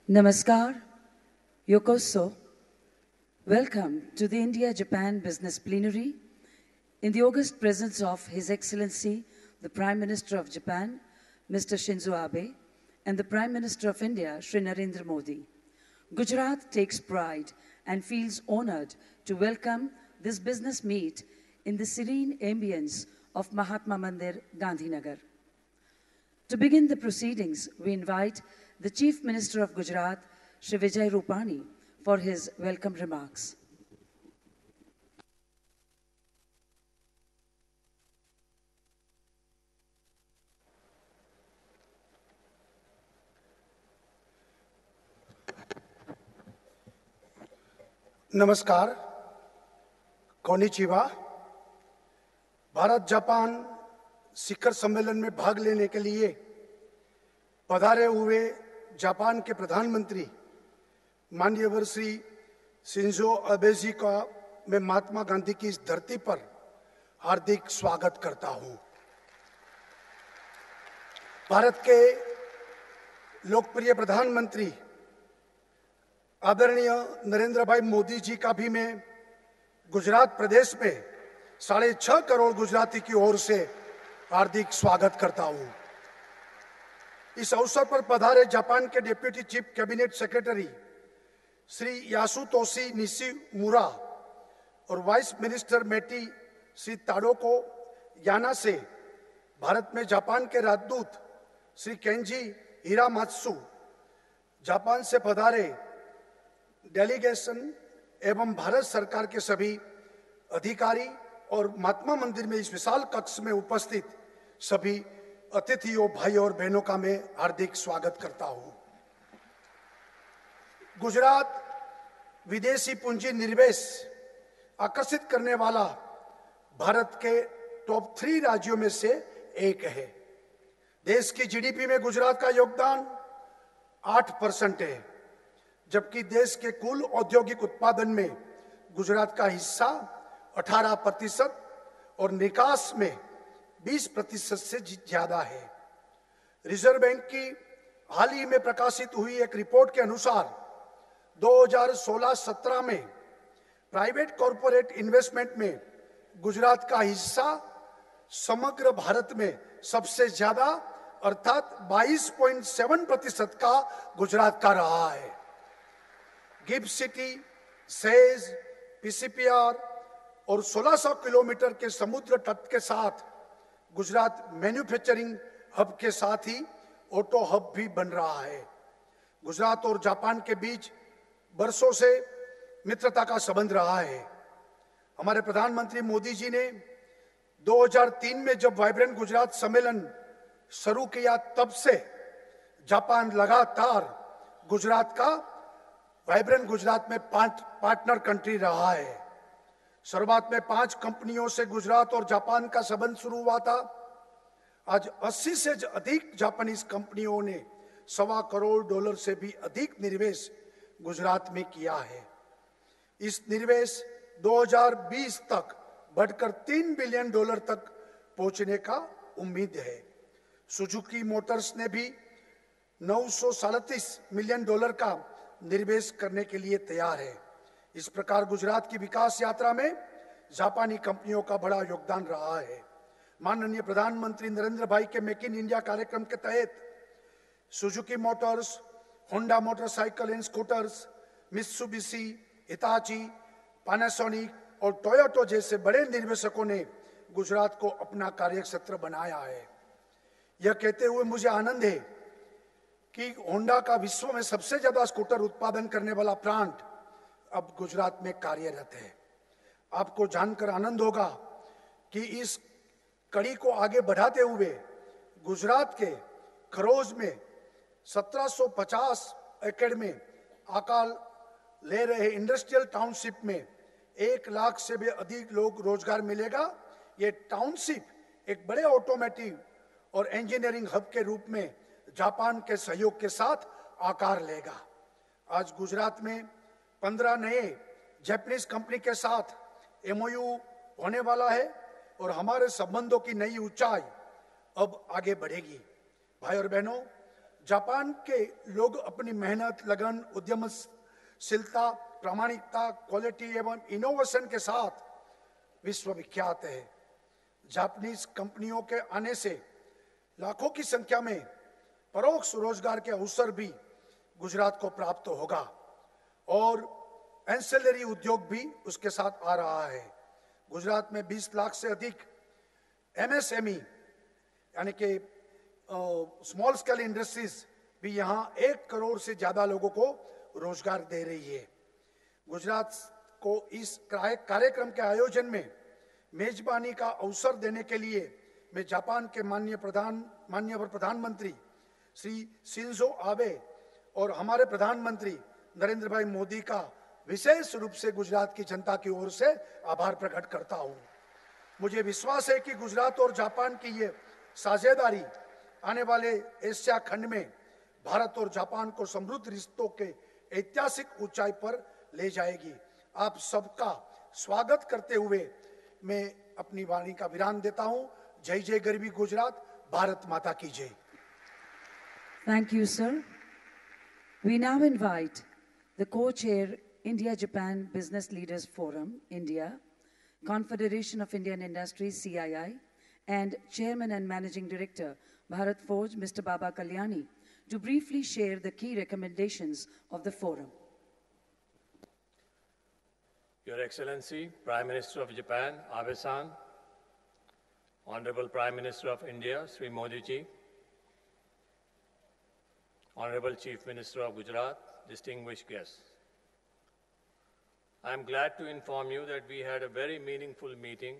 Namaskar, Yokoso. Welcome to the India-Japan Business Plenary in the august presence of His Excellency, the Prime Minister of Japan, Mr. Shinzo Abe, and the Prime Minister of India, Shri Narendra Modi. Gujarat takes pride and feels honored to welcome this business meet in the serene ambience of Mahatma Mandir, Gandhinagar. To begin the proceedings, we invite the Chief Minister of Gujarat, Shri Vijay Rupani, for his welcome remarks. नमस्कार, konnichiwa. Bharat Japan शिखर सम्मेलन में भाग लेने के लिए पधारे हुए Japan के प्रधानमंत्री माननीय श्री शिंजो अबे जी का मैं महात्मा गांधी की इस धरती पर हार्दिक स्वागत करता हूं। भारत के लोकप्रिय प्रधानमंत्री आदरणीय नरेंद्र भाई मोदी जी का भी मैं गुजरात प्रदेश में 6.5 करोड़ गुजराती की ओर से हार्दिक स्वागत करता हूं। इस अवसर पर पधारे जापान के deputy chief cabinet secretary Shri Yasutoshi Nishimura और वाइस मिनिस्टर मेटी श्री ताडोको याना से भारत में जापान के राजदूत श्री केंजी हिरामात्सु, जापान से पधारे डेलीगेशन एवं भारत सरकार के सभी अधिकारी और महात्मा मंदिर में इस विशाल कक्ष में उपस्थित सभी अतिथियों, भाई और बहनों का मैं हार्दिक स्वागत करता हूं। गुजरात विदेशी पूंजी निवेश आकर्षित करने वाला भारत के टॉप 3 राज्यों में से एक है। देश की जीडीपी में गुजरात का योगदान 8% है, जबकि देश के कुल औद्योगिक उत्पादन में गुजरात का हिस्सा 18% और निकास में 20% से ज्यादा है। रिजर्व बैंक की हाल ही में प्रकाशित हुई एक रिपोर्ट के अनुसार 2016-17 में प्राइवेट कॉरपोरेट इन्वेस्टमेंट में गुजरात का हिस्सा समग्र भारत में सबसे ज्यादा अर्थात 22.7% का गुजरात का रहा है। गिफ्ट सिटी, सेज, पीसीपीआर और 1600 किलोमीटर के समुद्र तट के साथ गुजरात मैन्युफैक्चरिंग हब के साथ ही ऑटो हब भी बन रहा है। गुजरात और जापान के बीच बरसों से मित्रता का संबंध रहा है। हमारे प्रधानमंत्री मोदी जी ने 2003 में जब वाइब्रेंट गुजरात सम्मेलन शुरू किया, तब से जापान लगातार गुजरात का वाइब्रेंट गुजरात में पार्टनर कंट्री रहा है। शुरुआत में 5 कंपनियों से गुजरात और जापान का संबंध शुरू हुआ था। आज 80 से अधिक जापानीज कंपनियों ने $1.25 करोड़ से भी अधिक निवेश गुजरात में किया है। इस निवेश 2020 तक बढ़कर $3 बिलियन तक पहुंचने का उम्मीद है। सुजुकी मोटर्स ने भी $937 मिलियन का निवेश करने के लिए तैयार है। इस प्रकार गुजरात की विकास यात्रा में जापानी कंपनियों का बड़ा योगदान रहा है। माननीय प्रधानमंत्री नरेंद्र भाई के मेक इन इंडिया कार्यक्रम के तहत Suzuki Motors, Honda motorcycle and scooters, Mitsubishi, Hitachi, Panasonic और टोयोटा जैसे बड़े निवेशकों ने गुजरात को अपना कार्यक्षेत्र बनाया है। यह कहते हुए मुझे आनंद है कि होंडा का विश्व में सबसे ज्यादा स्कूटर उत्पादन करने वाला प्लांट अब गुजरात में कार्यरत है। आपको जानकर आनंद होगा कि इस कड़ी को आगे बढ़ाते हुए गुजरात के खरोज में 1750 एकड़ में आकार ले रहे इंडस्ट्रियल टाउनशिप में 1 लाख से भी अधिक लोग रोजगार मिलेगा। ये टाउनशिप एक बड़े ऑटोमेटिव और इंजीनियरिंग हब के रूप में जापान के सहयोग के साथ आकार लेगा। आज गुजरात में 15 नए जापानीज कंपनी के साथ एमओयू होने वाला है और हमारे संबंधों की नई ऊंचाई अब आगे बढ़ेगी। भाई और बहनों, जापान के लोग अपनी मेहनत, लगन, उद्यमशीलता, प्रामाणिकता, क्वालिटी एवं इनोवेशन के साथ विश्वविख्यात है। जापानीज कंपनियों के आने से लाखों की संख्या में परोक्ष रोजगार के अवसर भी गुजरात को प्राप्त होगा और एंसेलरी उद्योग भी उसके साथ आ रहा है। गुजरात में 20 लाख से अधिक एमएसएमई यानी कि स्मॉल स्केल इंडस्ट्रीज भी यहाँ 1 करोड़ से ज्यादा लोगों को रोजगार दे रही है। गुजरात को इस कार्यक्रम के आयोजन में मेजबानी का अवसर देने के लिए मैं जापान के माननीय प्रधानमंत्री श्री शिंजो आबे और हमारे प्रधानमंत्री नरेंद्र भाई मोदी का विशेष रूप से गुजरात की जनता की ओर से आभार प्रकट करता हूं। मुझे विश्वास है कि गुजरात और जापान की ये साझेदारी आने वाले एशिया खंड में भारत और जापान को समृद्ध रिश्तों के ऐतिहासिक ऊंचाई पर ले जाएगी। आप सबका स्वागत करते हुए मैं अपनी वाणी का विराम देता हूं। जय जय गरवी गुजरात, भारत माता की जय। Thank you, sir. We now invite the co-chair India-Japan Business Leaders Forum, India, Confederation of Indian Industries, CII, and Chairman and Managing Director, Bharat Forge, Mr. Baba Kalyani, to briefly share the key recommendations of the forum. Your Excellency, Prime Minister of Japan, Abe-san, Honorable Prime Minister of India, Sri Modi ji, Honorable Chief Minister of Gujarat, distinguished guests. I am glad to inform you that we had a very meaningful meeting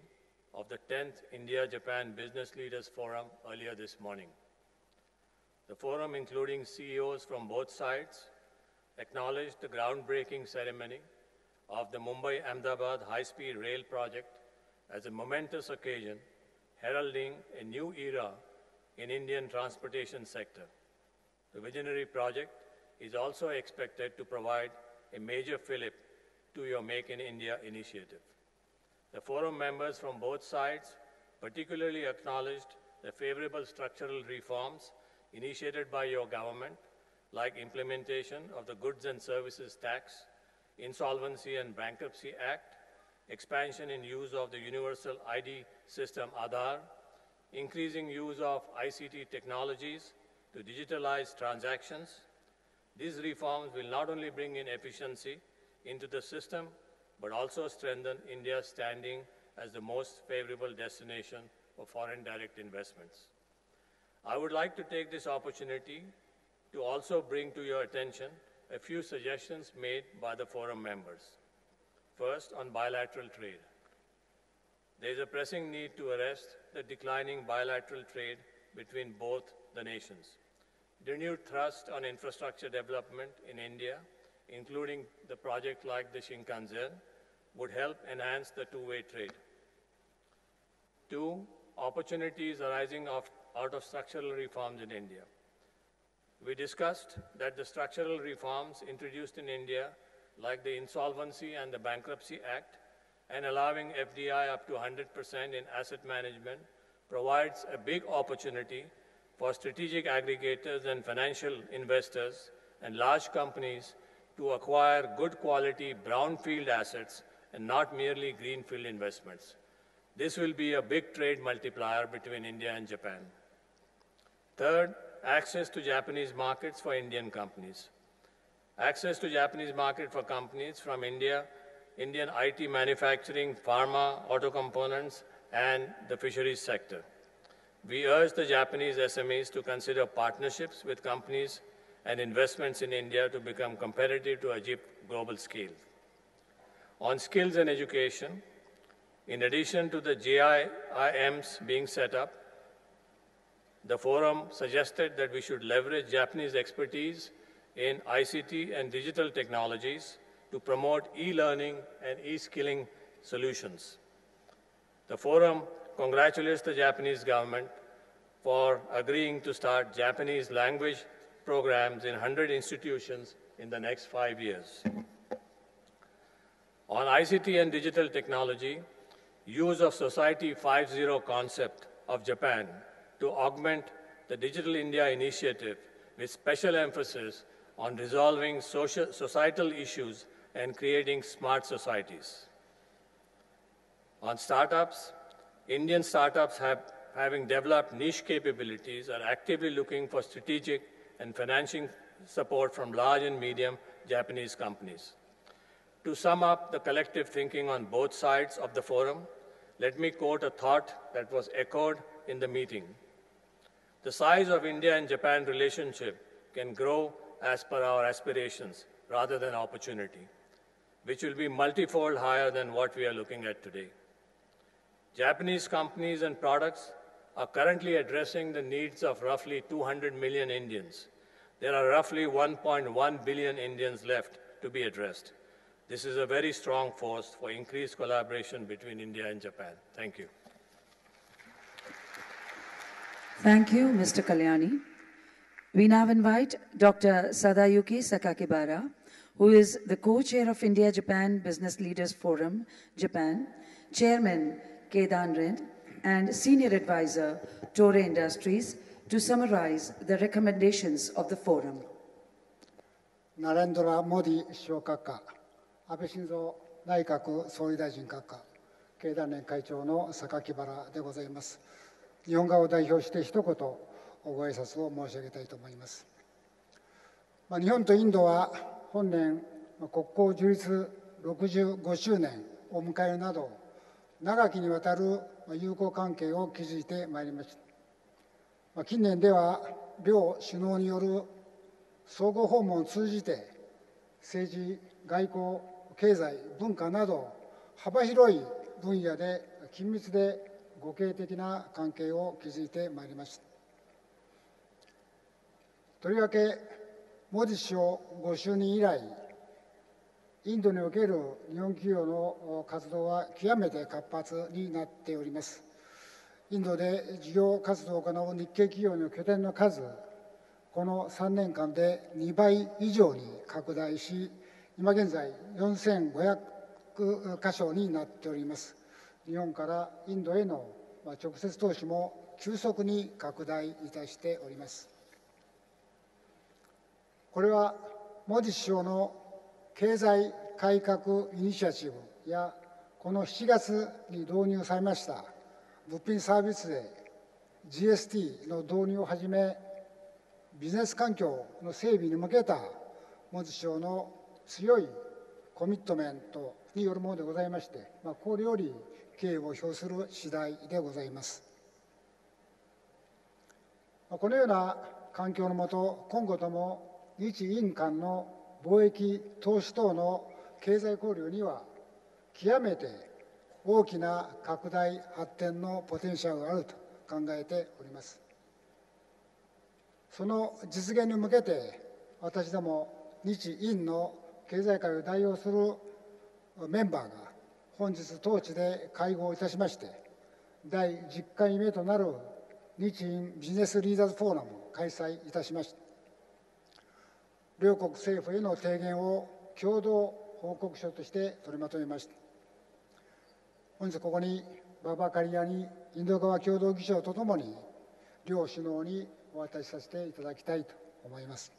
of the 10th India-Japan Business Leaders Forum earlier this morning. The forum, including CEOs from both sides, acknowledged the groundbreaking ceremony of the Mumbai-Ahmedabad high-speed rail project as a momentous occasion heralding a new era in Indian transportation sector. The visionary project is also expected to provide a major fillip to your Make in India initiative. The forum members from both sides particularly acknowledged the favorable structural reforms initiated by your government, like implementation of the Goods and Services Tax, Insolvency and Bankruptcy Act, expansion in use of the Universal ID system Aadhaar, increasing use of ICT technologies to digitalize transactions. These reforms will not only bring in efficiency into the system, but also strengthen India's standing as the most favorable destination for foreign direct investments. I would like to take this opportunity to also bring to your attention a few suggestions made by the forum members. First, on bilateral trade. There is a pressing need to arrest the declining bilateral trade between both the nations. Renewed thrust on infrastructure development in India, including the project like the Shinkansen, would help enhance the two-way trade. Two, opportunities arising out of structural reforms in India. We discussed that the structural reforms introduced in India, like the Insolvency and the Bankruptcy Act, and allowing FDI up to 100% in asset management, provides a big opportunity for strategic aggregators and financial investors and large companies to acquire good quality brownfield assets and not merely greenfield investments. This will be a big trade multiplier between India and Japan. Third, access to Japanese markets for Indian companies. Access to Japanese market for companies from India, Indian IT manufacturing, pharma, auto components, and the fisheries sector. We urge the Japanese SMEs to consider partnerships with companies and investments in India to become competitive to achieve global scale. On skills and education, in addition to the JIIMs being set up, the forum suggested that we should leverage Japanese expertise in ICT and digital technologies to promote e-learning and e-skilling solutions. The forum congratulates the Japanese government for agreeing to start Japanese language programs in 100 institutions in the next 5 years. On ICT and digital technology, use of Society 5.0 concept of Japan to augment the Digital India initiative with special emphasis on resolving societal issues and creating smart societies. On startups, Indian startups having developed niche capabilities are actively looking for strategic and financing support from large and medium Japanese companies. To sum up the collective thinking on both sides of the forum, let me quote a thought that was echoed in the meeting. The size of India and Japan relationship can grow as per our aspirations rather than opportunity, which will be multifold higher than what we are looking at today. Japanese companies and products are currently addressing the needs of roughly 200 million Indians. There are roughly 1.1 billion Indians left to be addressed. This is a very strong force for increased collaboration between India and Japan. Thank you. Thank you, Mr. Kalyani. We now invite Dr. Sadayuki Sakakibara, who is the co-chair of India-Japan Business Leaders Forum, Japan, Chairman Kedan Rin, and Senior Advisor, Toray Industries, to summarize the recommendations of the forum. ナレンドラ・モディ首相閣下、安倍晋三内閣総理大臣閣下、経団連会長の榊原でございます。日本側を代表して一言ご挨拶を申し上げたいと思います。日本とインドは本年国交樹立65周年を迎えるなど、長きにわたる友好関係を築いてまいりました。近年では両首脳による相互訪問を通じて政治、外交、経済、文化など幅広い分野で緊密で互恵的な関係を築いてまいりました。とりわけモディ首相ご就任以来、インドにおける日本企業の活動は極めて活発になっております。インドで事業活動を行う日系企業の拠点の数、この3年間で2倍以上に拡大し、今現在4500カ所になっております。日本からインドへの直接投資も急速に拡大いたしております。これはモディ首相の経済改革イニシアチブや、この7月に導入されました物品サービス税 GST の導入をはじめ、ビジネス環境の整備に向けたモディ首相の強いコミットメントによるものでございまして、これより敬意を表する次第でございます。このような環境の下、今後とも日印間の貿易、投資等の経済交流には極めて大きな拡大発展のポテンシャルがあると考えております。その実現に向けて、私ども日印の経済界を代表するメンバーが本日当地で会合いたしまして、第10回目となる日印ビジネスリーダーズフォーラムを開催いたしました。両国政府への提言を共同報告書として取りまとめました。本日ここにババカリアにインド側共同議長とともに両首脳にお渡しさせていただきたいと思います。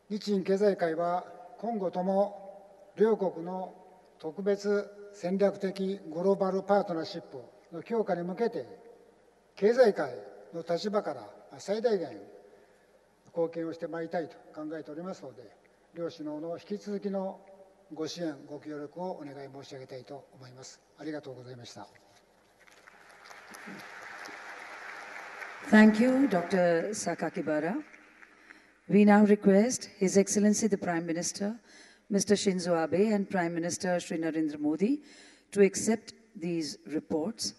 日印経済界は今後とも両国の特別戦略的グローバルパートナーシップの強化に向けて、経済界の立場から最大限貢献をしてまいりたいと考えておりますので、両首脳の引き続きのご支援、ご協力をお願い申し上げたいと思います。ありがとうございました。Thank you, Dr. Sakakibara. We now request His Excellency the Prime Minister, Mr. Shinzo Abe, and Prime Minister Shri Narendra Modi to accept these reports.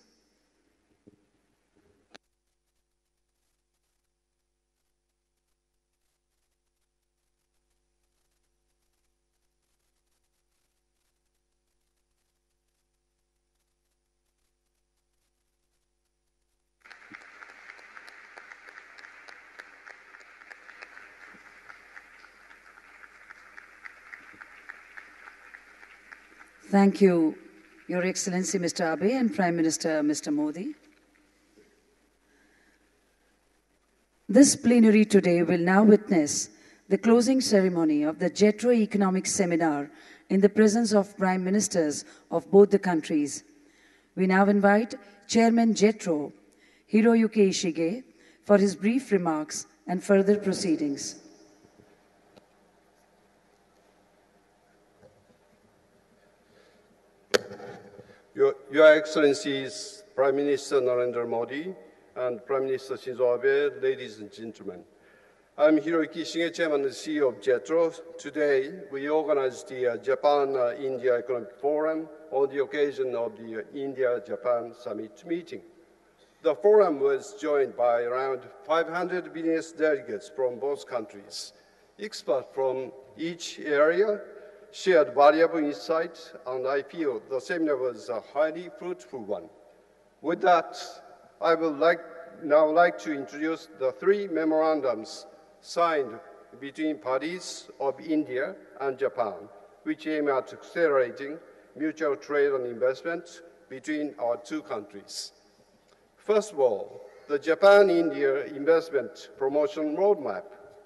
Thank you, Your Excellency Mr. Abe and Prime Minister Mr. Modi. This plenary today will now witness the closing ceremony of the JETRO Economic Seminar in the presence of Prime Ministers of both the countries. We now invite Chairman JETRO, Hiroyuki Ishige, for his brief remarks and further proceedings. Your Excellencies, Prime Minister Narendra Modi and Prime Minister Shinzo Abe, ladies and gentlemen. I'm Hiroyuki Ishige, Chairman and CEO of JETRO. Today, we organized the Japan-India Economic Forum on the occasion of the India-Japan Summit meeting. The forum was joined by around 500 business delegates from both countries. Experts from each area shared valuable insights, and I feel the seminar was a highly fruitful one. With that, I would now like to introduce the three memorandums signed between parties of India and Japan, which aim at accelerating mutual trade and investment between our two countries. First of all, the Japan-India Investment Promotion Roadmap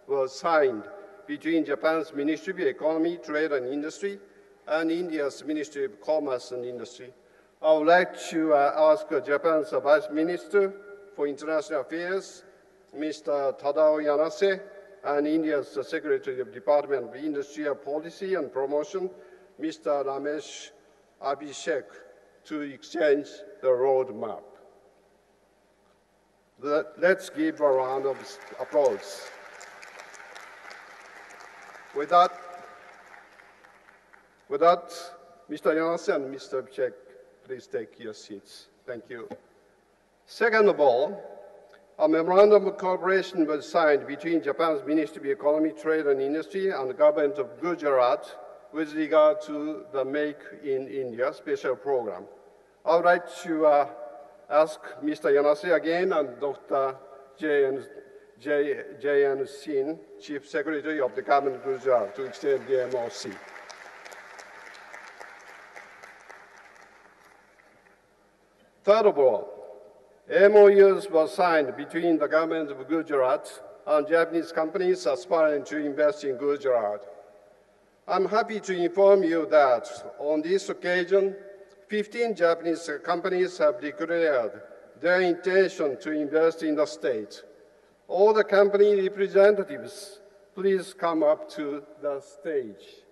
was signed between Japan's Ministry of Economy, Trade and Industry and India's Ministry of Commerce and Industry. I would like to ask Japan's Vice Minister for International Affairs, Mr. Tadao Yanase, and India's Secretary of Department of Industrial Policy and Promotion, Mr. Ramesh Abhishek, to exchange the roadmap. Let's give a round of applause. With that, Mr. Yanase and Mr. Abhishek, please take your seats. Thank you. Second of all, a memorandum of cooperation was signed between Japan's Ministry of Economy, Trade and Industry and the government of Gujarat with regard to the Make in India special program. I would like to ask Mr. Yanase again and Dr. J.N. Sin, Chief Secretary of the Government of Gujarat, to extend the MOC. Third of all, MOUs were signed between the government of Gujarat and Japanese companies aspiring to invest in Gujarat. I'm happy to inform you that on this occasion, 15 Japanese companies have declared their intention to invest in the state. All the company representatives, please come up to the stage.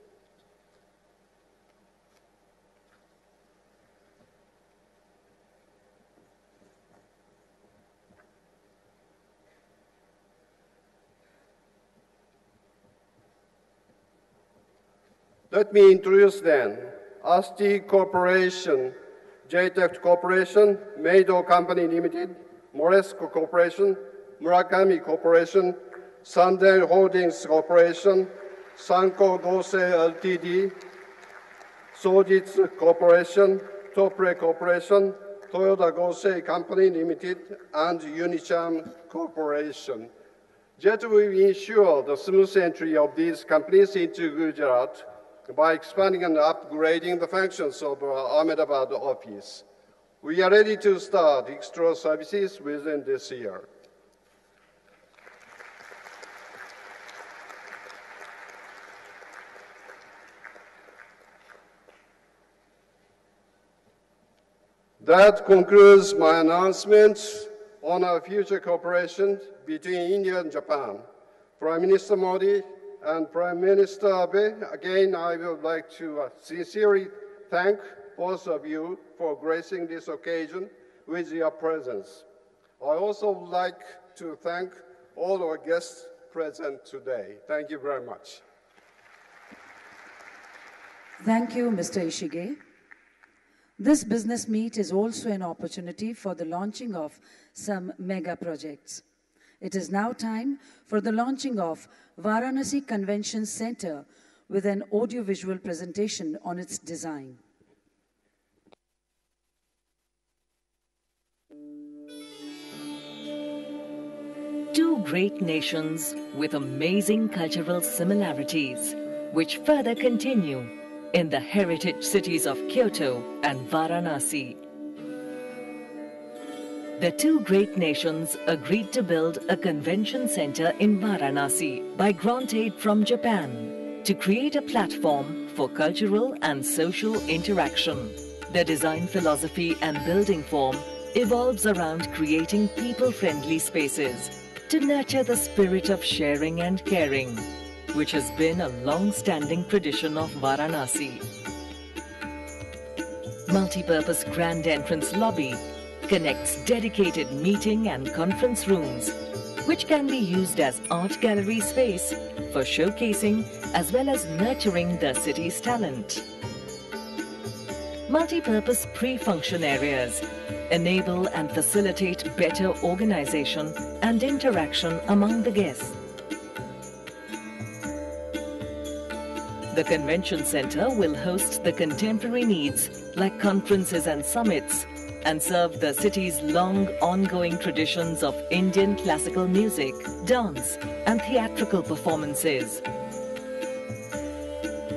Let me introduce then ASTI Corporation, JTEC Corporation, Meido Company Limited, Moresco Corporation, Murakami Corporation, Sanden Holdings Corporation, Sanko Gosei Ltd, Sojitsu Corporation, Topre Corporation, Toyota Gosei Company Limited, and Unicharm Corporation. JET will ensure the smooth entry of these companies into Gujarat by expanding and upgrading the functions of our Ahmedabad office. We are ready to start extra services within this year. That concludes my announcements on our future cooperation between India and Japan. Prime Minister Modi and Prime Minister Abe, again, I would like to sincerely thank both of you for gracing this occasion with your presence. I also would like to thank all our guests present today. Thank you very much. Thank you, Mr. Ishige. This business meet is also an opportunity for the launching of some mega projects. It is now time for the launching of Varanasi Convention Center with an audiovisual presentation on its design. Two great nations with amazing cultural similarities, which further continue in the heritage cities of Kyoto and Varanasi. The two great nations agreed to build a convention center in Varanasi by grant aid from Japan to create a platform for cultural and social interaction. The design philosophy and building form evolves around creating people-friendly spaces to nurture the spirit of sharing and caring, which has been a long-standing tradition of Varanasi. Multi-purpose grand entrance lobby connects dedicated meeting and conference rooms, which can be used as art gallery space for showcasing as well as nurturing the city's talent. Multi-purpose pre-function areas enable and facilitate better organization and interaction among the guests. The convention center will host the contemporary needs like conferences and summits and serve the city's long ongoing traditions of Indian classical music, dance and theatrical performances.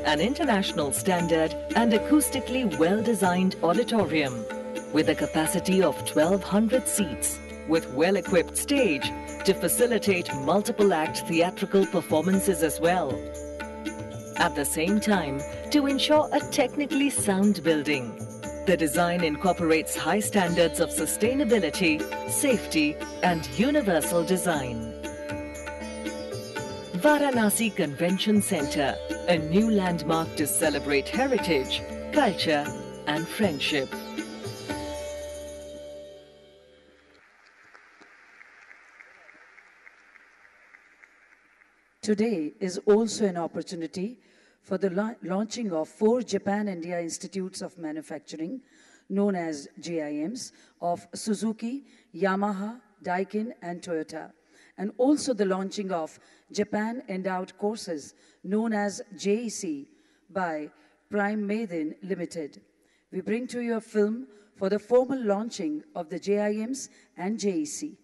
An international standard and acoustically well-designed auditorium with a capacity of 1,200 seats with well-equipped stage to facilitate multiple-act theatrical performances as well. At the same time, to ensure a technically sound building, the design incorporates high standards of sustainability, safety, and universal design. Varanasi Convention Center, a new landmark to celebrate heritage, culture, and friendship. Today is also an opportunity for the launching of 4 Japan-India Institutes of Manufacturing, known as JIMs, of Suzuki, Yamaha, Daikin, and Toyota, and also the launching of Japan Endowed Courses, known as JEC, by Prime Maiden Limited. We bring to you a film for the formal launching of the JIMs and JEC.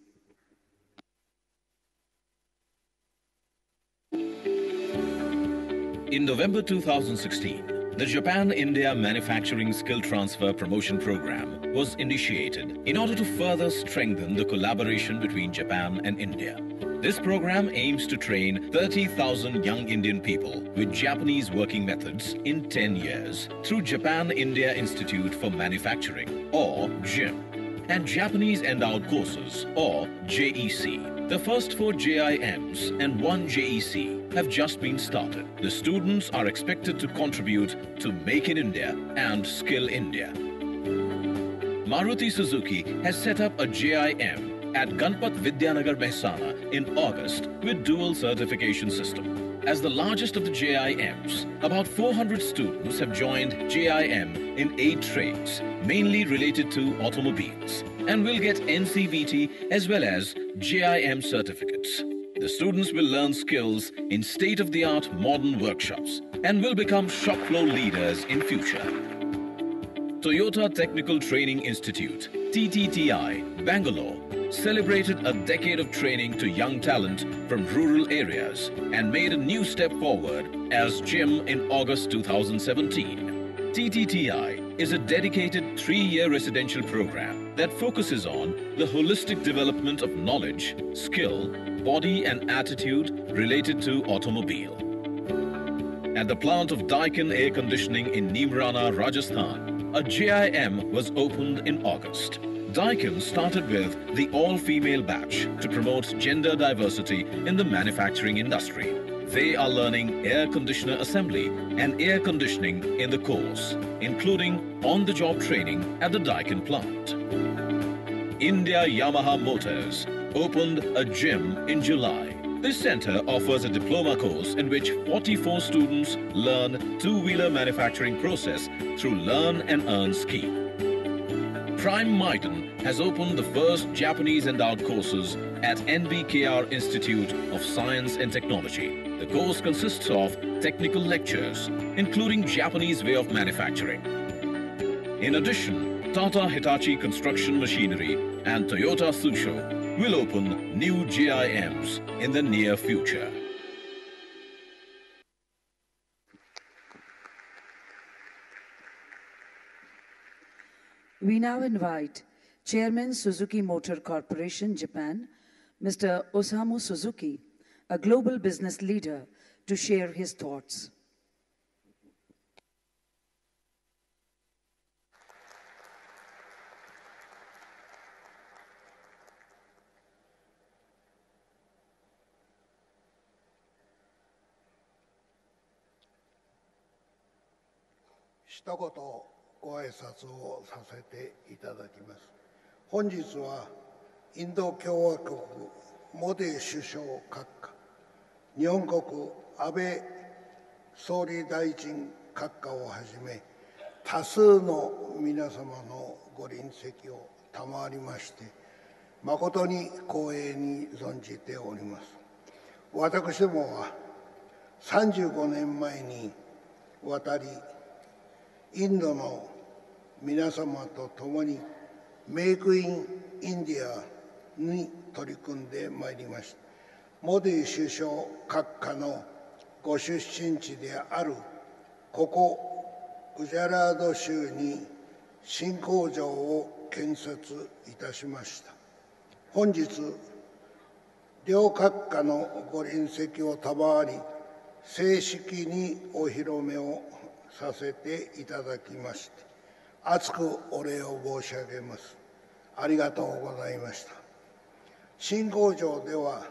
In November 2016, the Japan-India Manufacturing Skill Transfer Promotion Program was initiated in order to further strengthen the collaboration between Japan and India. This program aims to train 30,000 young Indian people with Japanese working methods in 10 years through Japan-India Institute for Manufacturing, or JIM, and Japanese Endowed Courses, or JEC. The first 4 JIMs and 1 JEC have just been started. The students are expected to contribute to Make in India and Skill India. Maruti Suzuki has set up a JIM at Ganpat Vidyanagar, Mehsana in August with dual certification system. As the largest of the JIMs, about 400 students have joined JIM in 8 trades, mainly related to automobiles, and will get NCVT as well as JIM certificates. The students will learn skills in state-of-the-art modern workshops and will become shop floor leaders in future. Toyota Technical Training Institute, TTTI, Bangalore, celebrated a decade of training to young talent from rural areas and made a new step forward as JIM in August 2017. TTTI is a dedicated 3-year residential program that focuses on the holistic development of knowledge, skill, body and attitude related to automobile. At the plant of Daikin Air Conditioning in Neemrana, Rajasthan, a JIM was opened in August. Daikin started with the all-female batch to promote gender diversity in the manufacturing industry. They are learning air conditioner assembly and air conditioning in the course, including on-the-job training at the Daikin plant. India Yamaha Motors opened a JIM in July. This center offers a diploma course in which 44 students learn two-wheeler manufacturing process through Learn and Earn scheme. Prime Maiden has opened the first Japanese endowed courses at NBKR Institute of Science and Technology. The course consists of technical lectures, including Japanese way of manufacturing. In addition, Tata Hitachi Construction Machinery and Toyota Tsusho will open new JIMs in the near future. We now invite Chairman, Suzuki Motor Corporation, Japan, Mr. Osamu Suzuki, a global business leader, to share his thoughts.一言ご挨拶をさせていただきます。本日はインド共和国モディ首相閣下、日本国安倍総理大臣閣下をはじめ、多数の皆様のご臨席を賜りまして、誠に光栄に存じております。私どもは35年前に渡り、インドの皆様と共にメイクインインディアに取り組んでまいりました。モディ首相閣下のご出身地であるここグジャラード州に新工場を建設いたしました。本日両閣下のご臨席を賜り、正式にお披露目をさせていただきまして、厚くお礼を申し上げます。ありがとうございました。新工場では、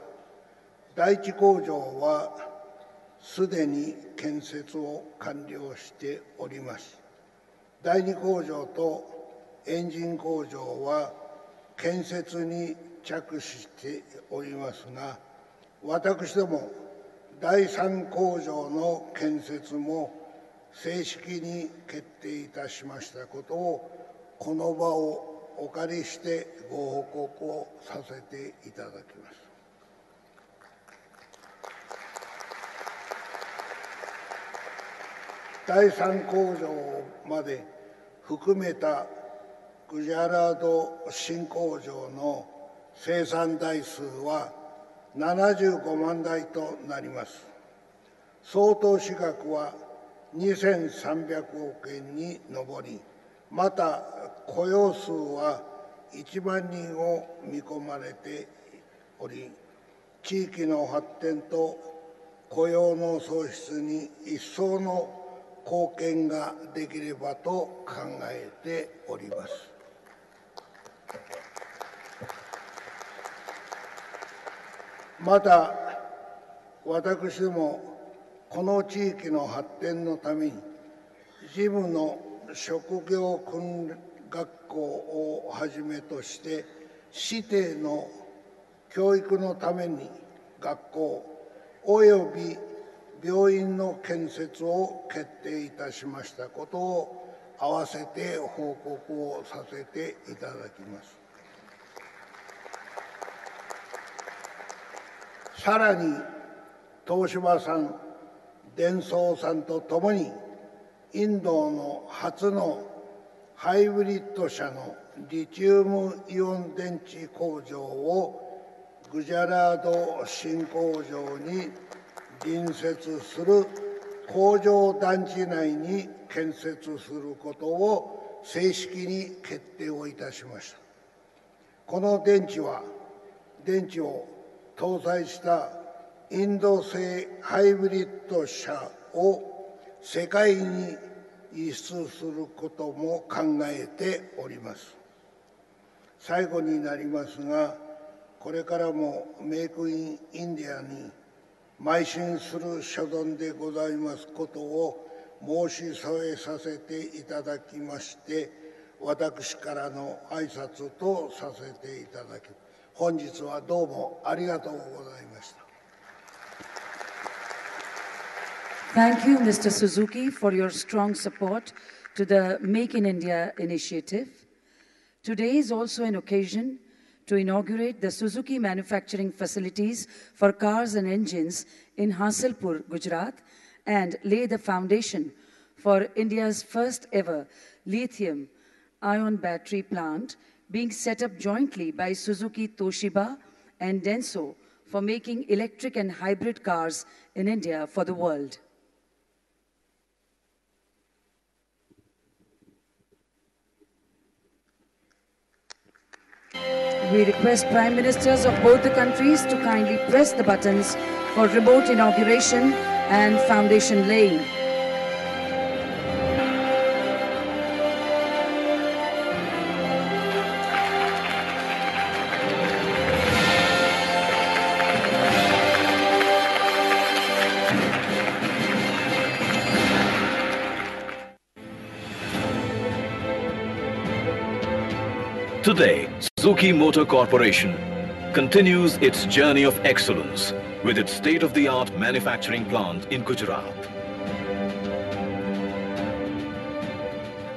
第一工場はすでに建設を完了しております。第二工場とエンジン工場は建設に着手しておりますが、私ども第三工場の建設も正式に決定いたしましたことを、この場をお借りしてご報告をさせていただきます。第三工場まで含めたグジャラード新工場の生産台数は75万台となります。総投資額は2300億円に上り、また雇用数は1万人を見込まれており、地域の発展と雇用の創出に一層の貢献ができればと考えております。また、私どもこの地域の発展のために、事務の職業訓練学校をはじめとして、指定の教育のために学校および病院の建設を決定いたしましたことを併せて報告をさせていただきます。さらに、東芝さん、デンソーさんとともに、インドの初のハイブリッド車のリチウムイオン電池工場をグジャラード新工場に隣接する工場団地内に建設することを正式に決定をいたしました。この電池を搭載したインド製ハイブリッド車を世界に輸出することも考えております。最後になりますが、これからもメイクインインディアに邁進する所存でございますことを申し添えさせていただきまして、私からの挨拶とさせていただき、本日はどうもありがとうございました。Thank you, Mr. Suzuki, for your strong support to the Make in India initiative. Today is also an occasion to inaugurate the Suzuki manufacturing facilities for cars and engines in Hasilpur, Gujarat, and lay the foundation for India's first ever lithium-ion battery plant being set up jointly by Suzuki Toshiba and Denso for making electric and hybrid cars in India for the world. We request Prime Ministers of both the countries to kindly press the buttons for remote inauguration and foundation laying. Today, Suzuki Motor Corporation continues its journey of excellence with its state-of-the-art manufacturing plant in Gujarat.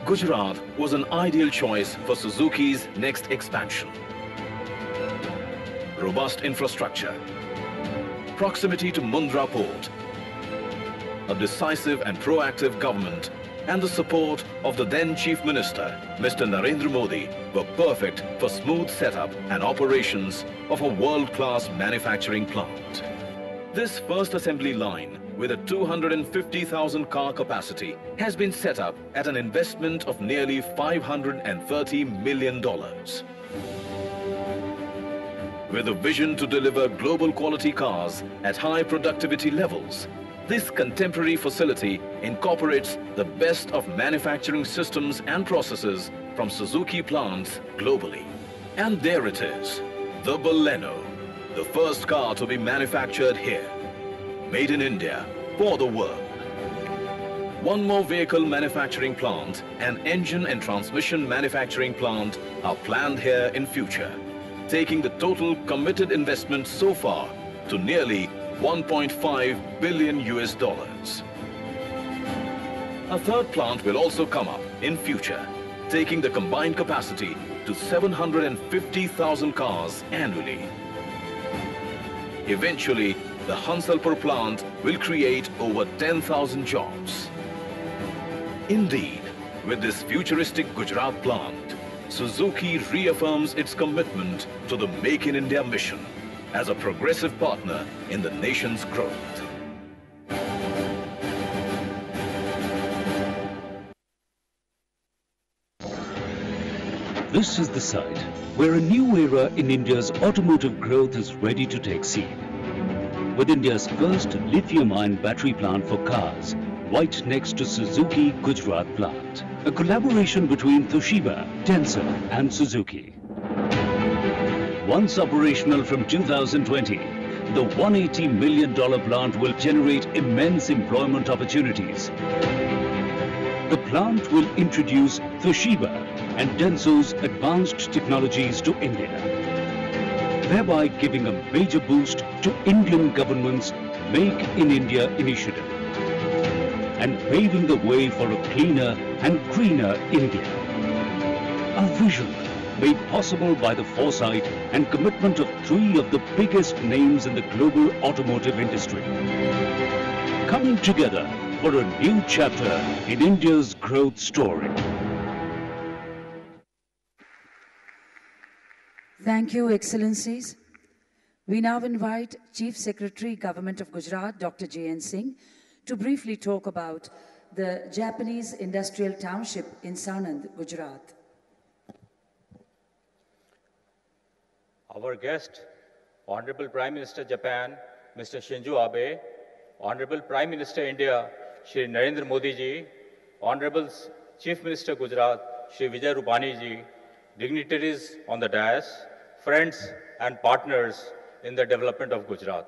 Gujarat was an ideal choice for Suzuki's next expansion. Robust infrastructure, proximity to Mundra port, a decisive and proactive government, and the support of the then Chief Minister, Mr. Narendra Modi, were perfect for smooth setup and operations of a world-class manufacturing plant. This first assembly line, with a 250,000 car capacity, has been set up at an investment of nearly $530 million. With a vision to deliver global quality cars at high productivity levels, this contemporary facility incorporates the best of manufacturing systems and processes from Suzuki plants globally. And there it is, the Baleno, the first car to be manufactured here. Made in India for the world. One more vehicle manufacturing plant and engine and transmission manufacturing plant are planned here in future, taking the total committed investment so far to nearly 1.5 billion US dollars. A third plant will also come up in future, taking the combined capacity to 750,000 cars annually. Eventually, the Hansalpur plant will create over 10,000 jobs. Indeed, with this futuristic Gujarat plant, Suzuki reaffirms its commitment to the Make in India mission as a progressive partner in the nation's growth. This is the site where a new era in India's automotive growth is ready to take seed. With India's first lithium-ion battery plant for cars, right next to Suzuki Gujarat plant. A collaboration between Toshiba, Denso and Suzuki. Once operational from 2020, the $180 million plant will generate immense employment opportunities. The plant will introduce Toshiba and Denso's advanced technologies to India, thereby giving a major boost to Indian government's Make in India initiative and paving the way for a cleaner and greener India. A vision made possible by the foresight and commitment of three of the biggest names in the global automotive industry, coming together for a new chapter in India's growth story. Thank you, Excellencies. We now invite Chief Secretary, Government of Gujarat, Dr. J.N. Singh, to briefly talk about the Japanese Industrial Township in Sanand, Gujarat. Our guest, Honorable Prime Minister Japan, Mr. Shinzo Abe, Honorable Prime Minister India, Shri Narendra Modi ji, Honorable Chief Minister Gujarat, Shri Vijay Rupani ji, dignitaries on the dais, friends and partners in the development of Gujarat.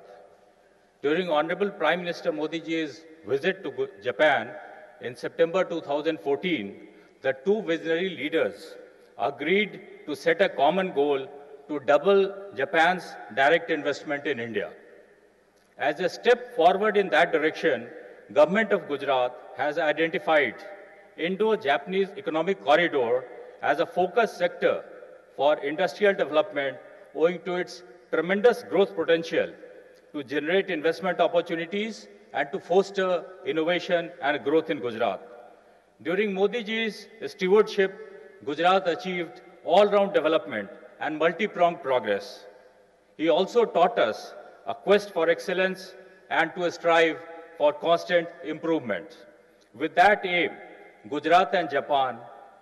During Honorable Prime Minister Modi ji's visit to Japan in September 2014, the two visionary leaders agreed to set a common goal to double Japan's direct investment in India. As a step forward in that direction, Government of Gujarat has identified Indo-Japanese Economic Corridor as a focus sector for industrial development owing to its tremendous growth potential to generate investment opportunities and to foster innovation and growth in Gujarat. During Modi ji's stewardship, Gujarat achieved all-round development and multi-pronged progress. He also taught us a quest for excellence and to strive for constant improvement. With that aim, Gujarat and Japan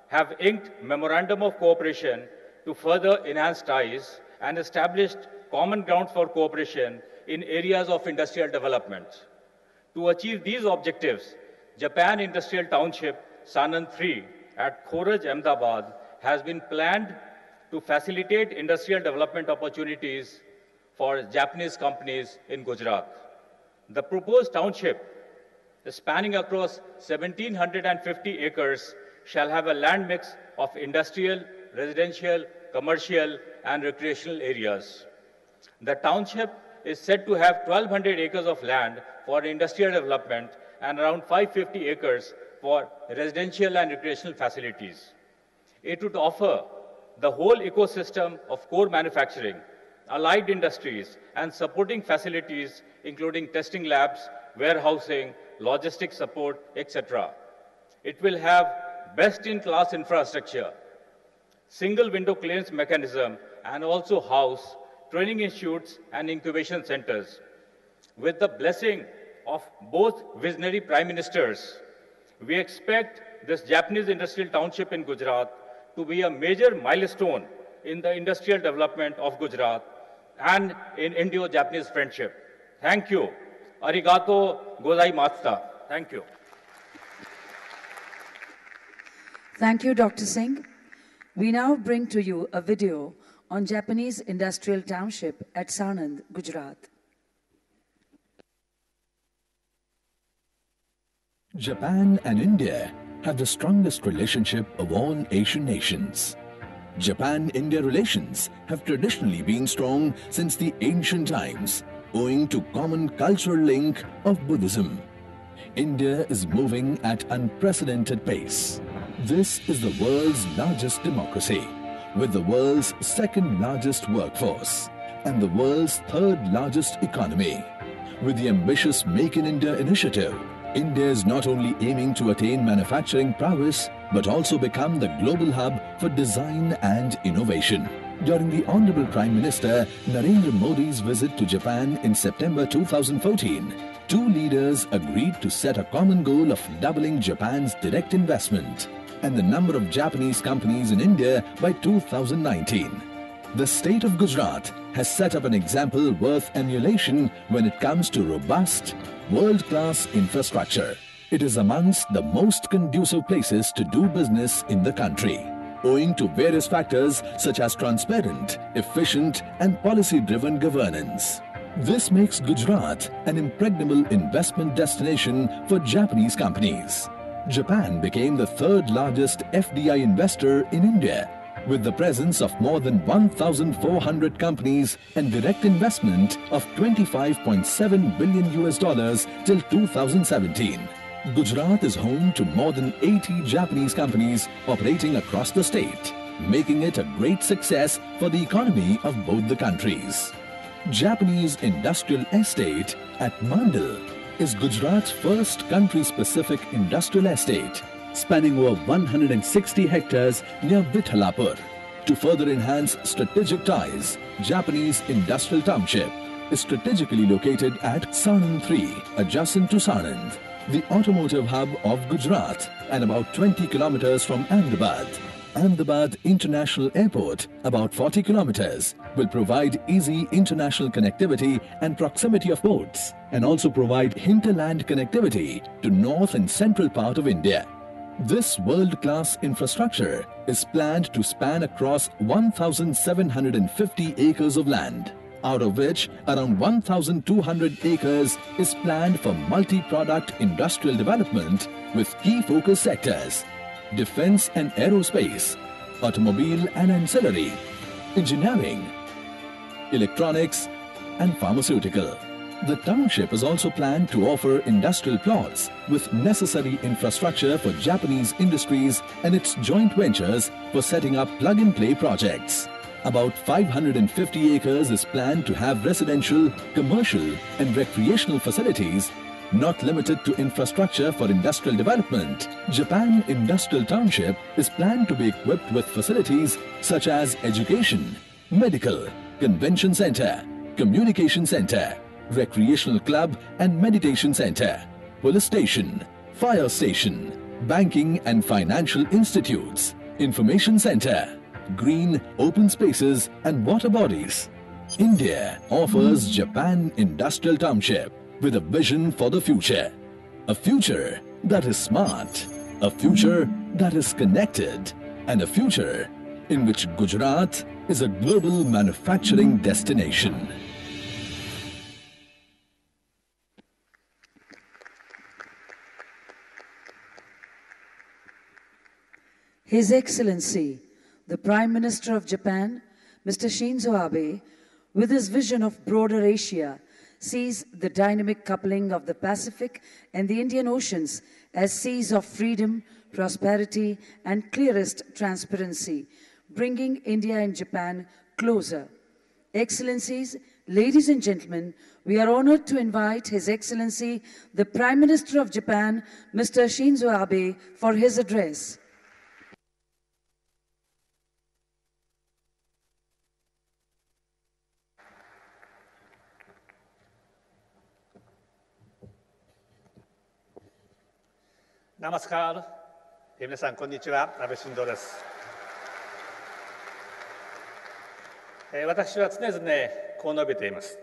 have inked Memorandum of Cooperation to further enhance ties and established common grounds for cooperation in areas of industrial development. To achieve these objectives, Japan Industrial Township Sanand 3 at Khoraj, Ahmedabad has been planned to facilitate industrial development opportunities for Japanese companies in Gujarat. The proposed township, spanning across 1,750 acres, shall have a land mix of industrial, residential, commercial, and recreational areas. The township is said to have 1,200 acres of land for industrial development and around 550 acres for residential and recreational facilities. It would offer the whole ecosystem of core manufacturing, allied industries, and supporting facilities, including testing labs, warehousing, logistics support, etc. It will have best-in-class infrastructure, single window clearance mechanism, and also house training institutes and incubation centers. With the blessing of both visionary prime ministers, we expect this Japanese industrial township in Gujarat to be a major milestone in the industrial development of Gujarat and in Indo-Japanese friendship. Thank you. Arigato gozaimashita. Thank you. Thank you, Dr. Singh. We now bring to you a video on Japanese industrial township at Sanand, Gujarat. Japan and India have the strongest relationship of all Asian nations. Japan-India relations have traditionally been strong since the ancient times, owing to common cultural link of Buddhism. India is moving at unprecedented pace. This is the world's largest democracy, with the world's second largest workforce and the world's third largest economy. With the ambitious Make in India initiative, India is not only aiming to attain manufacturing prowess, but also become the global hub for design and innovation. During the Honorable Prime Minister Narendra Modi's visit to Japan in September 2014, two leaders agreed to set a common goal of doubling Japan's direct investment and the number of Japanese companies in India by 2019. The state of Gujarat has set up an example worth emulation when it comes to robust, world-class infrastructure. It is amongst the most conducive places to do business in the country, owing to various factors such as transparent, efficient, and policy-driven governance. This makes Gujarat an impregnable investment destination for Japanese companies. Japan became the third largest FDI investor in India, with the presence of more than 1,400 companies and direct investment of $25.7 billion till 2017. Gujarat is home to more than 80 Japanese companies operating across the state, making it a great success for the economy of both the countries. Japanese Industrial Estate at Mandal is Gujarat's first country-specific industrial estate, spanning over 160 hectares near Vithalapur. To further enhance strategic ties, Japanese Industrial Township is strategically located at Sanand 3, adjacent to Sanand, the automotive hub of Gujarat, and about 20 kilometers from Ahmedabad. Ahmedabad International Airport, about 40 kilometers, will provide easy international connectivity and proximity of ports, and also provide hinterland connectivity to north and central part of India. This world-class infrastructure is planned to span across 1,750 acres of land, out of which around 1,200 acres is planned for multi-product industrial development with key focus sectors: defense and aerospace, automobile and ancillary, engineering, electronics, and pharmaceutical. The township is also planned to offer industrial plots with necessary infrastructure for Japanese industries and its joint ventures for setting up plug-and-play projects. About 550 acres is planned to have residential, commercial, and recreational facilities, not limited to infrastructure for industrial development. Japan Industrial Township is planned to be equipped with facilities such as education, medical, convention center, communication center, recreational club and meditation center, police station, fire station, banking and financial institutes, information center, green, open spaces and water bodies. India offers Japan Industrial Township with a vision for the future. A future that is smart, a future that is connected, and a future in which Gujarat is a global manufacturing destination. His Excellency, the Prime Minister of Japan, Mr. Shinzo Abe, with his vision of broader Asia, sees the dynamic coupling of the Pacific and the Indian Oceans as seas of freedom, prosperity, and clearest transparency, bringing India and Japan closer. Excellencies, ladies and gentlemen, we are honored to invite His Excellency, the Prime Minister of Japan, Mr. Shinzo Abe, for his address. Namaskar. 皆さん、こんにちは。安倍晋三です。私は常々こう述べています。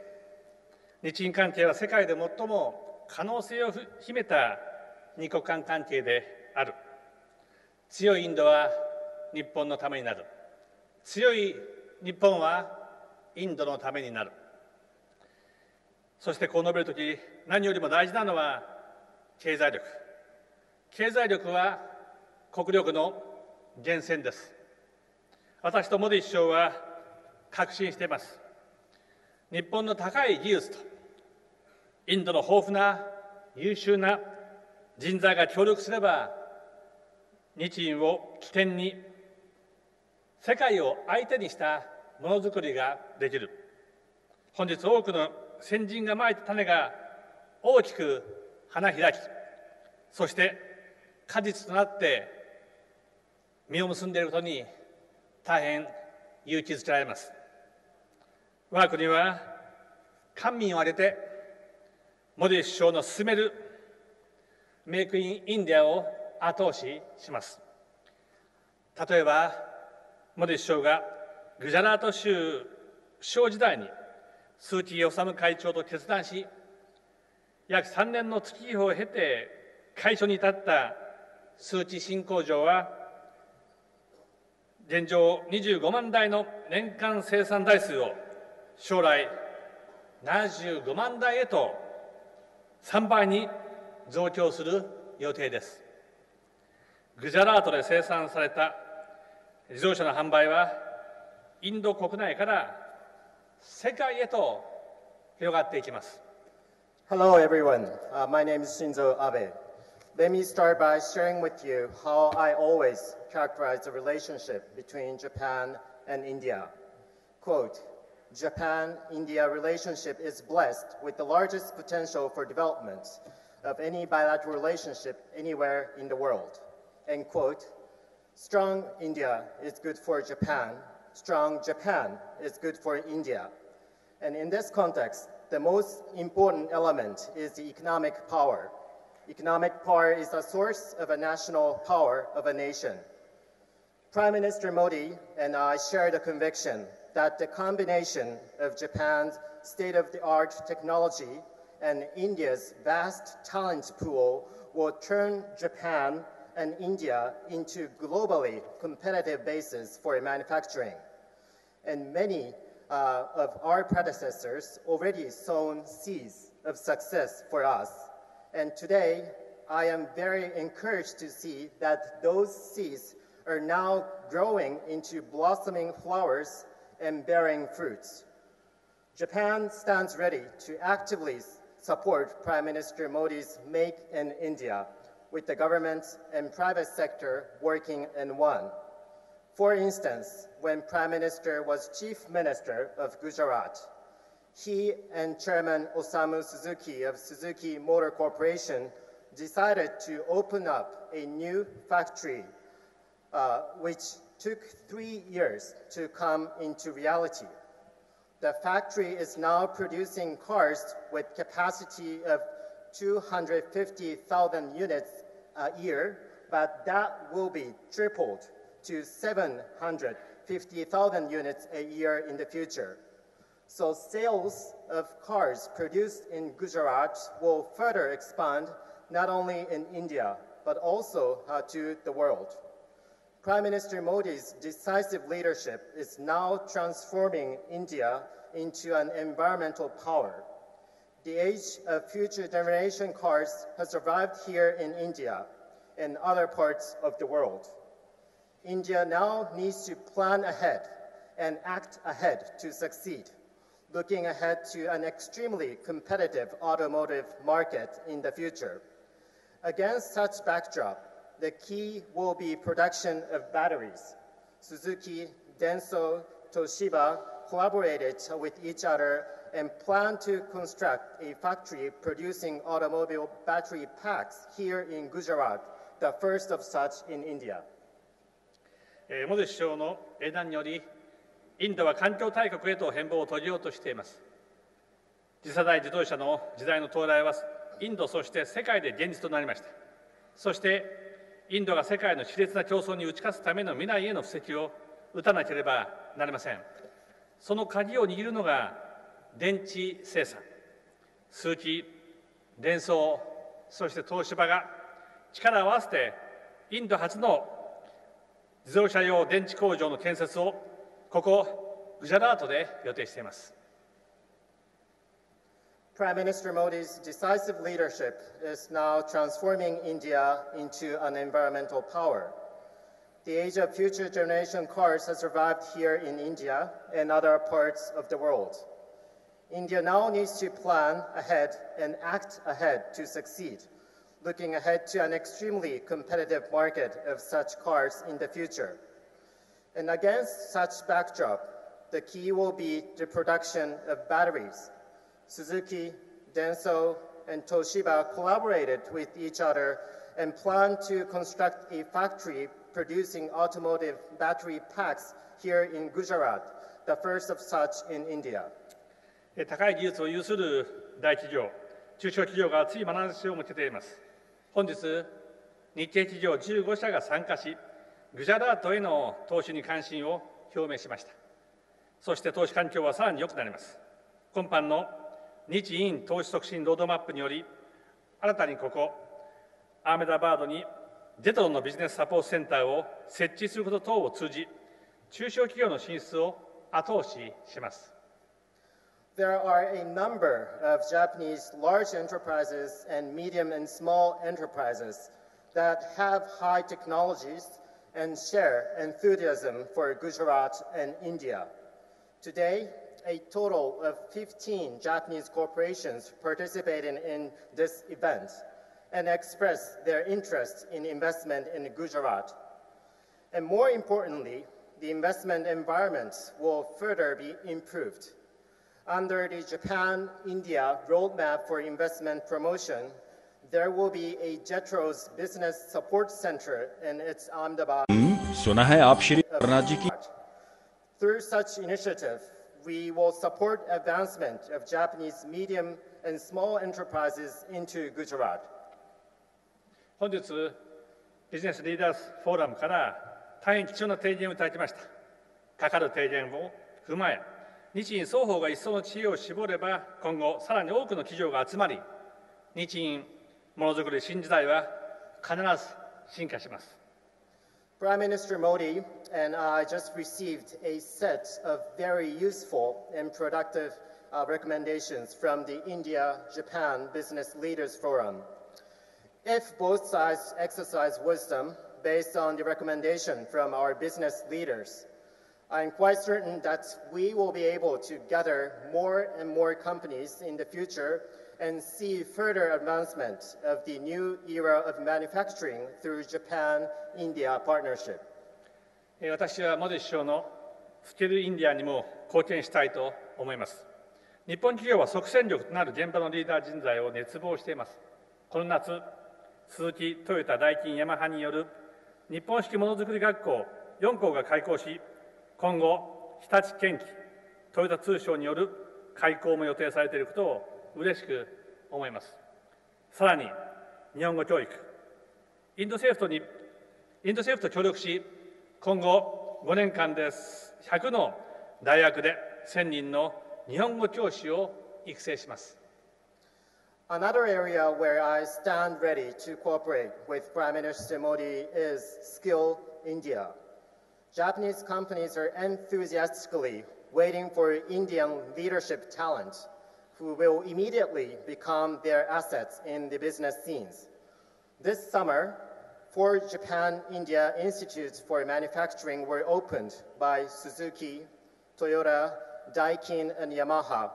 日印関係は世界で最も可能性を秘めた二国間関係である。強いインドは日本のためになる。強い日本はインドのためになる。そしてこう述べるとき、何よりも大事なのは経済力。経済力は国力の源泉です。私とモディ首相は確信しています。日本の高い技術とインドの豊富な優秀な人材が協力すれば、日印を起点に世界を相手にしたものづくりができる。本日多くの先人がまいた種が大きく花開き、そして果実となって実を結んでいることに大変勇気づけられます。我が国は官民を挙げてモディ首相の進めるメイクインインディアを後押しします。例えばモディ首相がグジャラート州首相時代に鈴木治会長と決断し、約3年の月日を経て開所に至った鈴木新工場は、現状25万台の年間生産台数を将来75万台へと3倍に増強する予定です。グジャラートで生産された自動車の販売は、インド国内から世界へと広がっていきます。Hello everyone, my name is Shinzo Abe. Let me start by sharing with you how I always characterize the relationship between Japan and India. Quote, Japan-India relationship is blessed with the largest potential for development of any bilateral relationship anywhere in the world. End quote. Strong India is good for Japan. Strong Japan is good for India. And in this context, the most important element is the economic power. Economic power is the source of a national power of a nation. Prime Minister Modi and I share the conviction that the combination of Japan's state-of-the-art technology and India's vast talent pool will turn Japan and India into globally competitive bases for manufacturing. And many of our predecessors already sown seeds of success for us. And today, I am very encouraged to see that those seeds are now growing into blossoming flowers and bearing fruits. Japan stands ready to actively support Prime Minister Modi's Make in India, with the government and private sector working in one. For instance, when Prime Minister was Chief Minister of Gujarat, he and Chairman Osamu Suzuki of Suzuki Motor Corporation decided to open up a new factory, which took 3 years to come into reality. The factory is now producing cars with capacity of 250,000 units a year, but that will be tripled to 750,000 units a year in the future. So sales of cars produced in Gujarat will further expand not only in India, but also to the world. Prime Minister Modi's decisive leadership is now transforming India into an environmental power. The age of future generation cars has arrived here in India and other parts of the world. India now needs to plan ahead and act ahead to succeed, looking ahead to an extremely competitive automotive market in the future. Against such backdrop, the key will be production of batteries. Suzuki, Denso, Toshiba collaborated with each other and plan to construct a factory producing automobile battery packs here in Gujarat, the first of such in India. モディ首相の英断により、インドは環境大国へと変貌を遂げようとしています。次世代自動車の時代の到来は、インドそして世界で現実となりました。そして、インドが世界の熾烈な競争に打ち勝つための未来への布石を打たなければなりません。その鍵を握るのが電池生産。鈴木、デンソー、そして東芝が力を合わせてインド初の自動車用電池工場の建設をここグジャラートで予定しています。Prime Minister Modi's decisive leadership is now transforming India into an environmental power. The age of future generation cars has arrived here in India and other parts of the world. India now needs to plan ahead and act ahead to succeed, looking ahead to an extremely competitive market of such cars in the future. And against such backdrop, the key will be the production of batteries. Suzuki, Denso, and Toshiba collaborated with each other and plan to construct a factory producing automotive battery packs here in Gujarat, the first of such in India. 高い技術を有する大企業、中小企業が熱い眼差しを向けています。本日、日系企業15社が参加し、グジャラートへの投資に関心を表明しました。そして投資環境はさらに良くなります。今般の日印投資促進ロードマップにより、新たにここ、アーメダバードにジェトロンのビジネスサポートセンターを設置すること等を通じ、中小企業の進出を後押しします。There are a number of Japanese large enterprises and medium and small enterprises that have high technologies and share enthusiasm for Gujarat and India. Today, a total of 15 Japanese corporations participated in this event and expressed their interest in investment in Gujarat. And more importantly, the investment environment will further be improved. Under the Japan-India Roadmap for Investment Promotion, there will be a JETRO's Business Support Center in its Ahmedabad. Through such initiative, we will support advancement of Japanese medium and small enterprises into Gujarat. 本日、ビジネスリーダーズフォーラムから大変貴重な提言をいただきました。かかる提言を踏まえ、日印双方が一層の知恵を絞れば、今後さらに多くの企業が集まり、日印ものづくり新時代は必ず進化します。Prime Minister Modi and I just received a set of very useful and productive recommendations from the India-Japan Business Leaders Forum. If both sides exercise wisdom based on the recommendation from our business leaders, I'm quite certain that we will be able to gather more and more companies in the future and see further advancement of the new era of manufacturing through Japan-India partnership. 私はモディ首相のスキルインディアにも貢献したいと思います。日本企業は即戦力となる現場のリーダー人材を熱望しています。この夏、スズキ、トヨタ、ダイキン、ヤマハによる日本式ものづくり学校4校が開校し、今後、日立建機、トヨタ通商による開校も予定されていることを嬉しく思います。さらに、日本語教育、インド政府と協力し、今後5年間で100の大学で1000人の日本語教師を育成します。Another area where I stand ready to cooperate with Prime Minister Modi is Skill India. Japanese companies are enthusiastically waiting for Indian leadership talent who will immediately become their assets in the business scenes. This summer, 4 Japan-India Institutes for Manufacturing were opened by Suzuki, Toyota, Daikin, and Yamaha.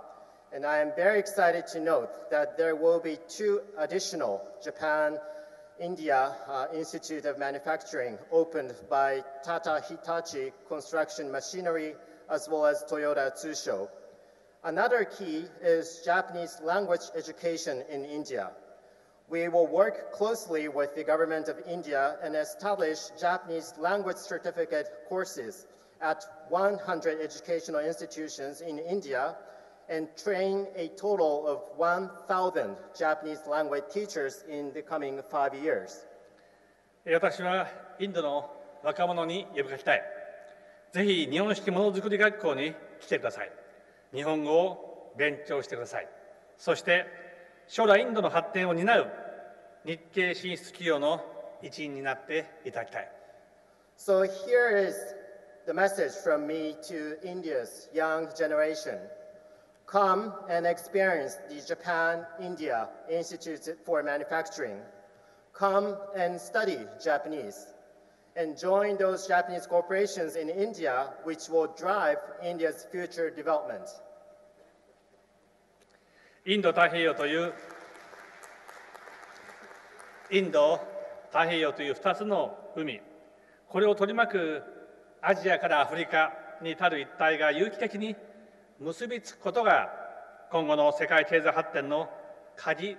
And I am very excited to note that there will be 2 additional Japan-India Institute of Manufacturing opened by Tata Hitachi Construction Machinery as well as Toyota Tsusho. Another key is Japanese language education in India. We will work closely with the government of India and establish Japanese language certificate courses at 100 educational institutions in India and train a total of 1,000 Japanese language teachers in the coming 5 years. 私はインドの若者に呼びかけたい。ぜひ日本式ものづくり学校に来てください。日本語を勉強してください。そして将来インドの発展を担う日系進出企業の一員になっていただきたい。So here is the message from me to India's young generation. Come and experience the Japan-India Institute for Manufacturing. Come and study Japanese. And join those Japanese corporations in India which will drive India's future development. インド太平洋という2つの海、これを取り巻くアジアからアフリカに至る一帯が有機的に結びつくことが今後の世界経済発展の鍵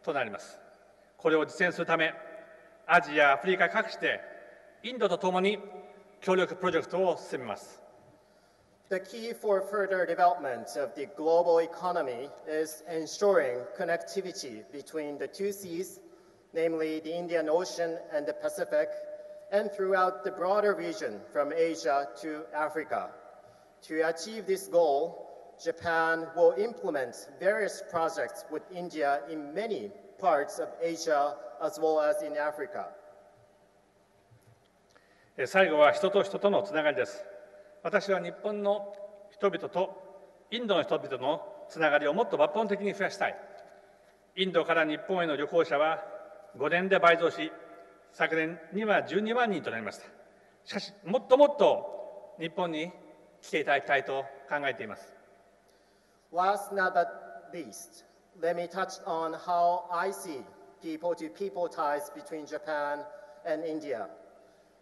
となります。これを実現するため、アジア、アフリカ各地でインドとともに協力プロジェクトを進めます。The key for further development of the global economy is ensuring connectivity between the 2 seas, namely the Indian Ocean and the Pacific, and throughout the broader region from Asia to Africa. To achieve this goal, Japan will implement various projects with India in many parts of Asia as well as in Africa. 最後は人と人とのつながりです。私は日本の人々とインドの人々のつながりをもっと抜本的に増やしたい。インドから日本への旅行者は5年で倍増し、昨年には12万人となりました。しかし、もっともっと日本に来ていただきたいと考えています。Last but not least, let me touch on how I see people-to-people ties between Japan and India.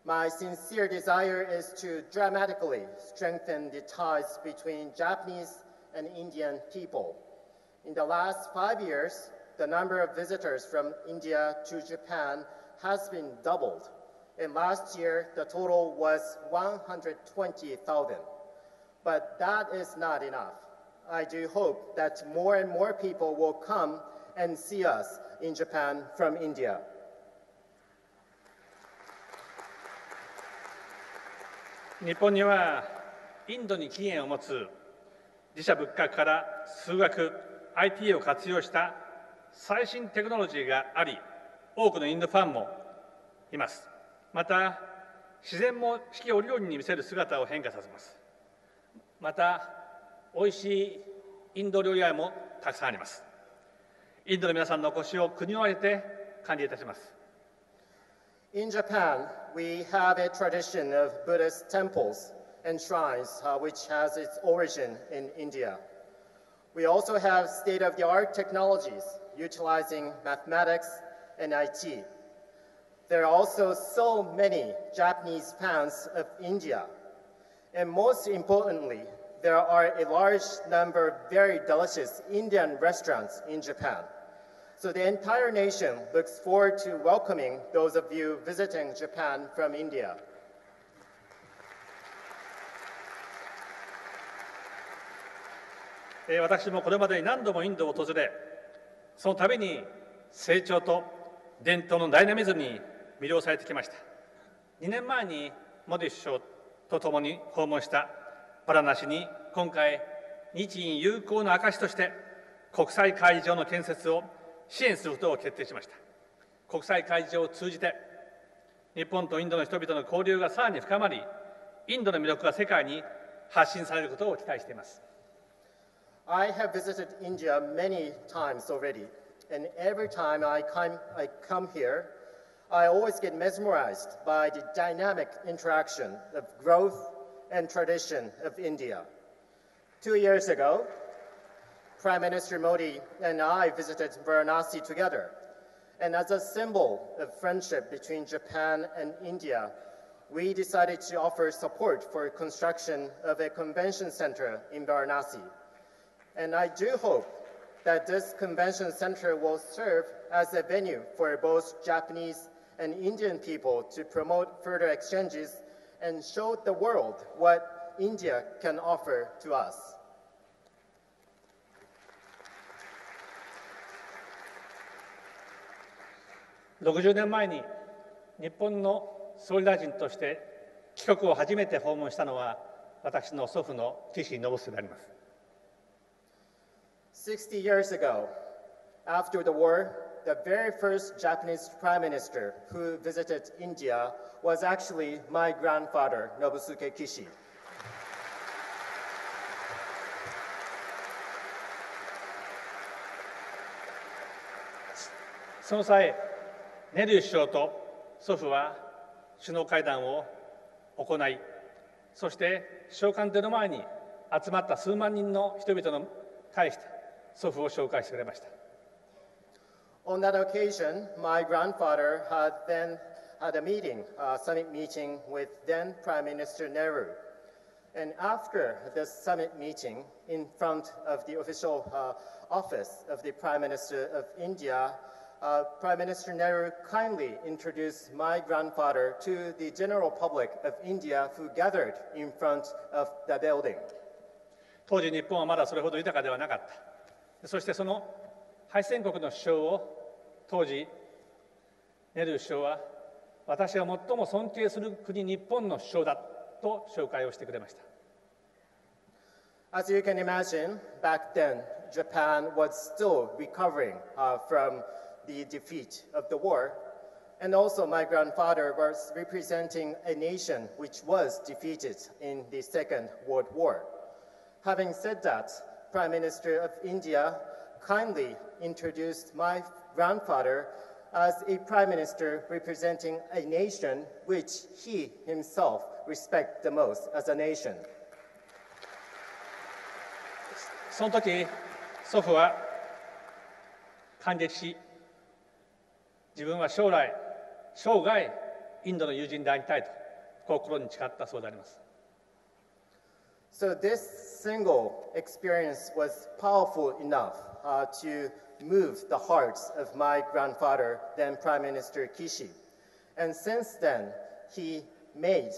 My sincere desire is to dramatically strengthen the ties between Japanese and Indian people. In the last 5 years, the number of visitors from India to Japan has been doubled. And last year, the total was 120,000. But that is not enough. I do hope that more and more people will come and see us in Japan from India. 日本にはインドに起源を持つ自社仏閣から数学、IT を活用した最新テクノロジーがあり、多くのインドファンもいます。また、自然も四季折々に見せる姿を変化させます。また、おいしいインド料理屋もたくさんあります。インドの皆さんのお越しを国を挙げて歓迎いたします。In Japan, we have a tradition of Buddhist temples and shrines, which has its origin in India. We also have state-of-the-art technologies utilizing mathematics and IT. There are also so many Japanese fans of India. And most importantly, there are a large number of very delicious Indian restaurants in Japan. So the entire nation looks forward to welcoming those of you visiting Japan from India. 私もこれまでに何度もインドを訪れ、その度に成長と伝統のダイナミズムに魅了されてきました。2年前にモディ首相とともに訪問したバラナシに、今回、日印友好の証として国際会議場の建設を支援することを決定しました。国際会議場を通じて、日本とインドの人々の交流がさらに深まり、インドの魅力が世界に発信されることを期待しています。I have visited India many times already, and every time I come here, I always get mesmerized by the dynamic interaction of growth and tradition of India. 2 years ago, Prime Minister Modi and I visited Varanasi together, and as a symbol of friendship between Japan and India, we decided to offer support for construction of a convention center in Varanasi. And I do hope that this convention center will serve as a venue for both Japanese and Indian people to promote further exchanges and show the world what India can offer to us. 60年前に日本の総理大臣として帰国を初めて訪問したのは、私の祖父の岸信介であります。60 years ago, after the war, the very first Japanese prime minister who visited India was actually my grandfather, Nobusuke Kishi. その際、ネル首相と祖父は首脳会談を行い、そして首相官邸の前に集まった数万人の人々に対して祖父を紹介してくれました。On that occasion, my grandfather had a meeting, summit meeting with then Prime Minister Nehru. And after the summit meeting, in front of the official office of the Prime Minister of India, Prime Minister Nehru kindly introduced my grandfather to the general public of India who gathered in front of the building. 当時日本はまだそれほど豊かではなかった。そしてその敗戦国の首相を当時ネル首相は、私が最も尊敬する国日本の首相だと紹介をしてくれました。As you can imagine, back then Japan was still recovering from the defeat of the war, and also my grandfather was representing a nation which was defeated in the Second World War. Having said that, Prime Minister of India kindly introduced my grandfather as a prime minister representing a nation which he himself respects the most as a nation. その時、祖父は感激し、自分は生涯インドの友人でありたいと心に誓ったそうであります。So this single experience was powerful enough to move the hearts of my grandfather, then Prime Minister Kishi. And since then, he made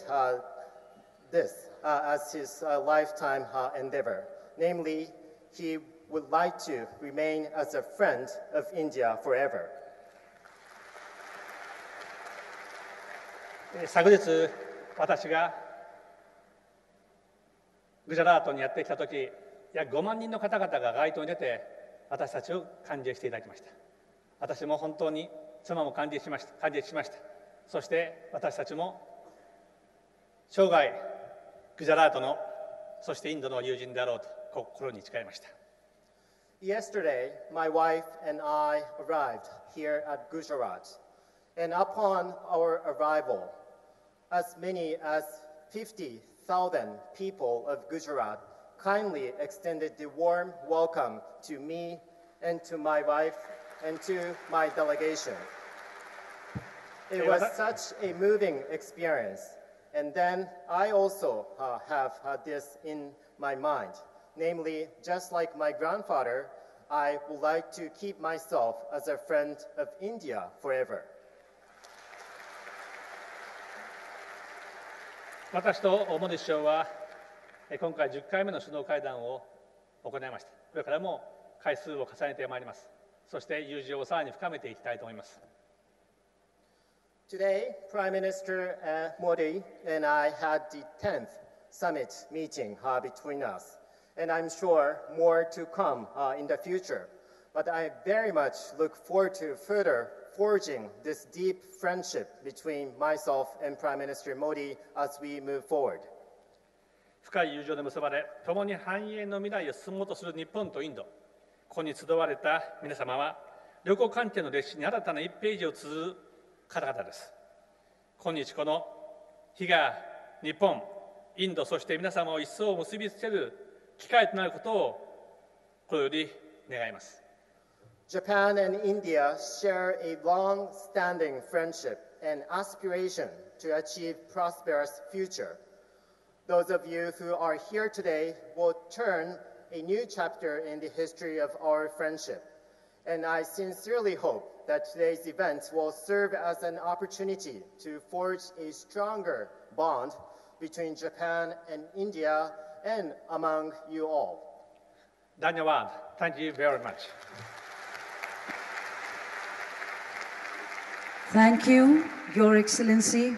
this as his lifetime endeavor. Namely, he would like to remain as a friend of India forever. 昨日、私がグジャラートにやってきたとき、約5万人の方々が街頭に出て、私たちを歓迎していただきました。私も本当に妻も歓迎しました。そして私たちも生涯グジャラートの、そしてインドの友人であろうと心に誓いました。Yesterday, my wife and I arrived here at Gujarat, and upon our arrival, as many as 50,000 people of Gujarat kindly extended the warm welcome to me and to my wife and to my delegation. It was such a moving experience. And then I also have this in my mind. Namely, just like my grandfather, I would like to keep myself as a friend of India forever. 私とモディ首相は今回10回目の首脳会談を行いました。これからも回数を重ねてまいります。そして友情をさらに深めていきたいと思います。Today, Prime Minister Modi and I had the 10th summit meeting between us, and I'm sure more to come in the future. But I very much look forward to further forging this deep friendship between myself and Prime Minister Modi as we move forward. 深い友情で結ばれ、共に繁栄の未来を進もうとする日本とインド、ここに集われた皆様は、旅行関係の歴史に新たな1ページを綴る方々です。今日この日が日本、インド、そして皆様を一層結びつける機会となることを心より願います。Japan and India share a long-standing friendship and aspiration to achieve prosperous future. Those of you who are here today will turn a new chapter in the history of our friendship. And I sincerely hope that today's event will serve as an opportunity to forge a stronger bond between Japan and India and among you all. Dhanyawad. Thank you very much. Thank you, Your Excellency,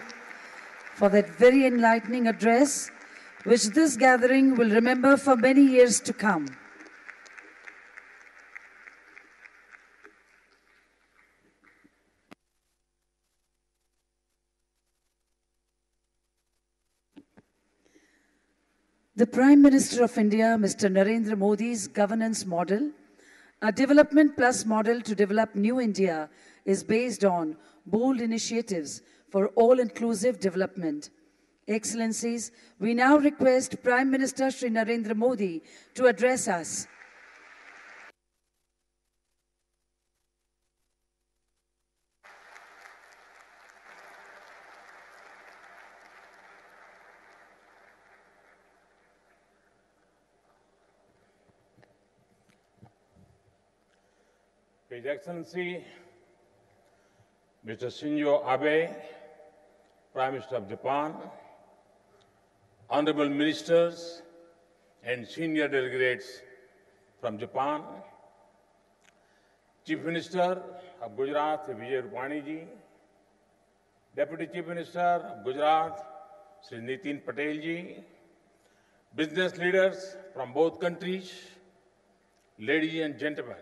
for that very enlightening address, which this gathering will remember for many years to come. The Prime Minister of India, Mr. Narendra Modi's governance model, a development plus model to develop New India, is based on bold initiatives for all-inclusive development. Excellencies, we now request Prime Minister Shri Narendra Modi to address us. His Excellency, Mr. Shinzo Abe, Prime Minister of Japan, Honorable Ministers and senior delegates from Japan, Chief Minister of Gujarat, Vijay Rupani ji, Deputy Chief Minister of Gujarat, Sri Nitin Patel ji, business leaders from both countries, ladies and gentlemen,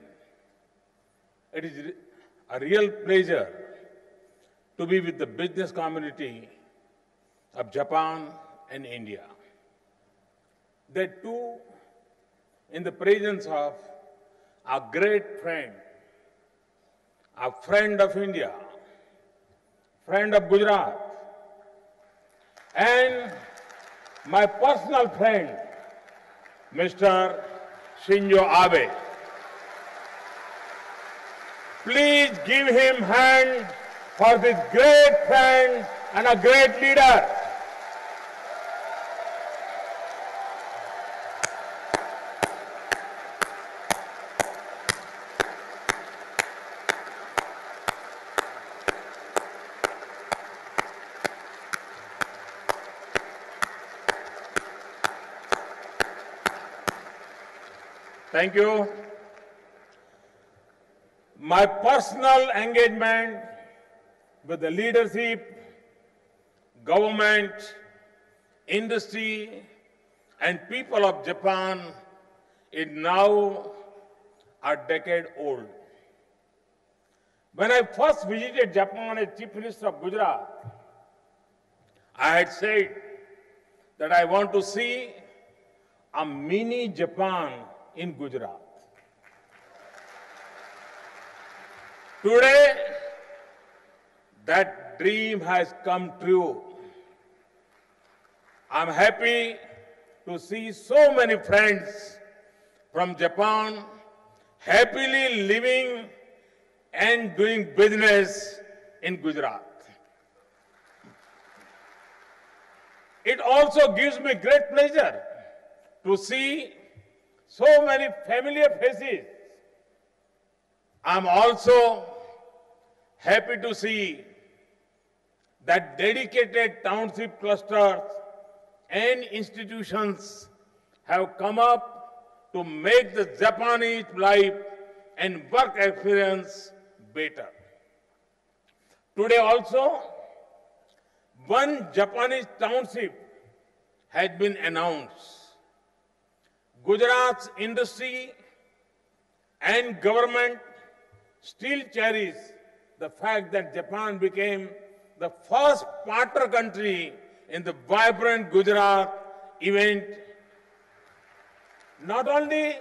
it is a real pleasure to be with the business community of Japan and India. That too in the presence of a great friend, a friend of India, friend of Gujarat, and my personal friend, Mr. Shinzo Abe. Please give him hand for this great friend and a great leader. Thank you. My personal engagement with the leadership, government, industry, and people of Japan is now a decade old. When I first visited Japan as Chief Minister of Gujarat, I had said that I want to see a mini Japan in Gujarat. Today, that dream has come true. I'm happy to see so many friends from Japan happily living and doing business in Gujarat. It also gives me great pleasure to see so many familiar faces. I'm also happy to see that dedicated township clusters and institutions have come up to make the Japanese life and work experience better. Today also, one Japanese township has been announced. Gujarat's industry and government still cherish the fact that Japan became the first partner country in the vibrant Gujarat event. Not only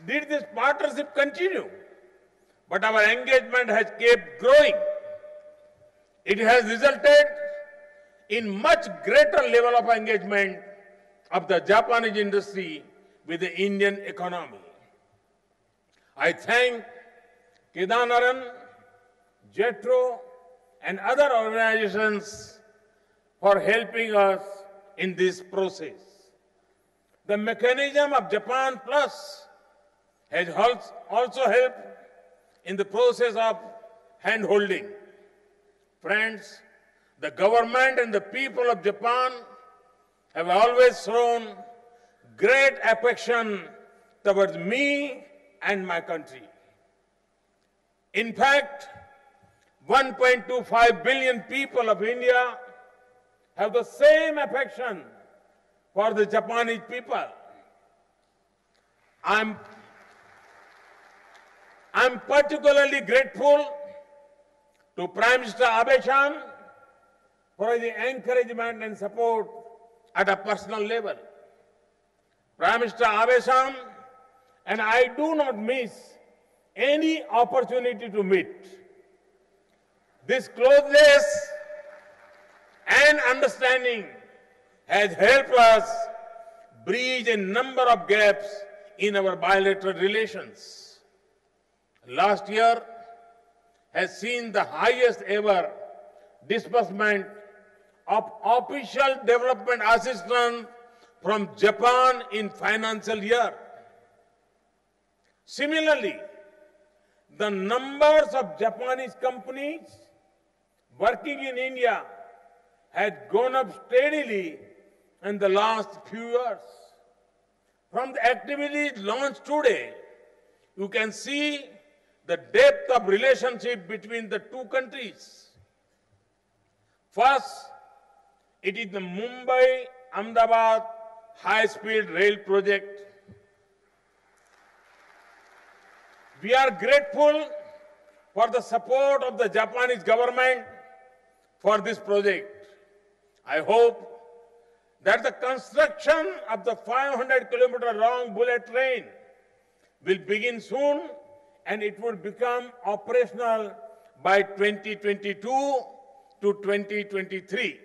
did this partnership continue, but our engagement has kept growing. It has resulted in much greater level of engagement of the Japanese industry with the Indian economy. I thank Kedanaran, JETRO, and other organizations for helping us in this process. The mechanism of Japan Plus has also helped in the process of hand-holding. Friends, the government and the people of Japan have always shown great affection towards me and my country. In fact, 1.25 billion people of India have the same affection for the Japanese people. I'm particularly grateful to Prime Minister Abe-chan for the encouragement and support at a personal level. Prime Minister Abe-chan and I do not miss any opportunity to meet. This closeness and understanding has helped us bridge a number of gaps in our bilateral relations. Last year has seen the highest ever disbursement of official development assistance from Japan in financial year. Similarly, the numbers of Japanese companies working in India had gone up steadily in the last few years. From the activities launched today, you can see the depth of relationship between the two countries. First, it is the Mumbai-Ahmedabad high-speed rail project. We are grateful for the support of the Japanese government for this project. I hope that the construction of the 500-kilometer long bullet train will begin soon and it will become operational by 2022 to 2023.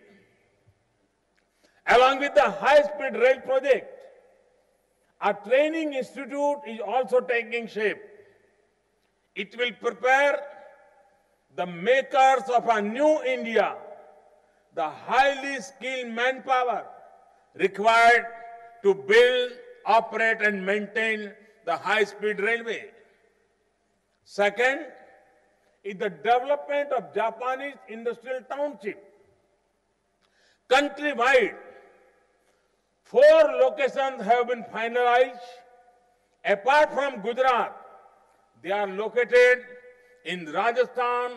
Along with the high-speed rail project, a training institute is also taking shape. It will prepare the makers of a new India, the highly skilled manpower required to build, operate, and maintain the high-speed railway. Second is the development of Japanese industrial township. Countrywide, 4 locations have been finalized. Apart from Gujarat, they are located in Rajasthan,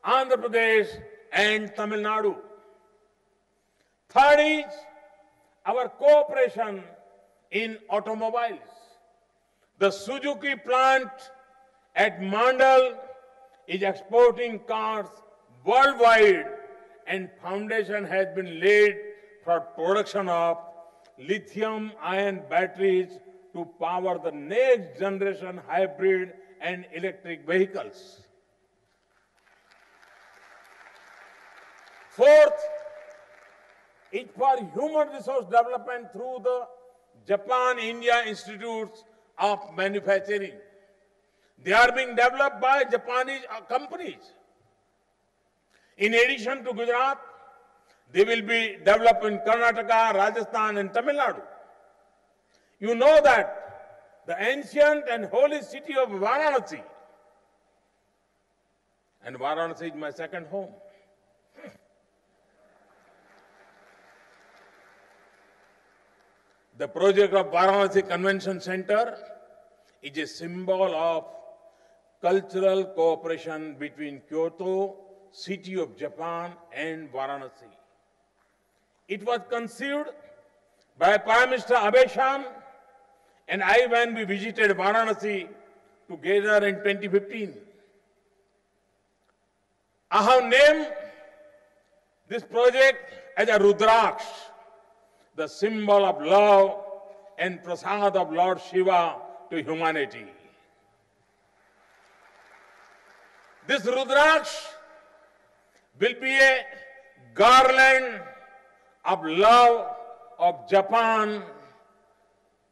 Andhra Pradesh, and Tamil Nadu. Third is our cooperation in automobiles. The Suzuki plant at Mandal is exporting cars worldwide, and foundation has been laid for production of lithium-ion batteries to power the next generation hybrid and electric vehicles. Fourth is for human resource development through the Japan-India Institutes of Manufacturing. They are being developed by Japanese companies. In addition to Gujarat, they will be developed in Karnataka, Rajasthan, and Tamil Nadu. You know that the ancient and holy city of Varanasi, and Varanasi is my second home. The project of Varanasi Convention Center is a symbol of cultural cooperation between Kyoto, city of Japan, and Varanasi. It was conceived by Prime Minister Abe and I when we visited Varanasi together in 2015. I have named this project as a Rudraksh, the symbol of love and prasad of Lord Shiva to humanity. This Rudraksh will be a garland of love of Japan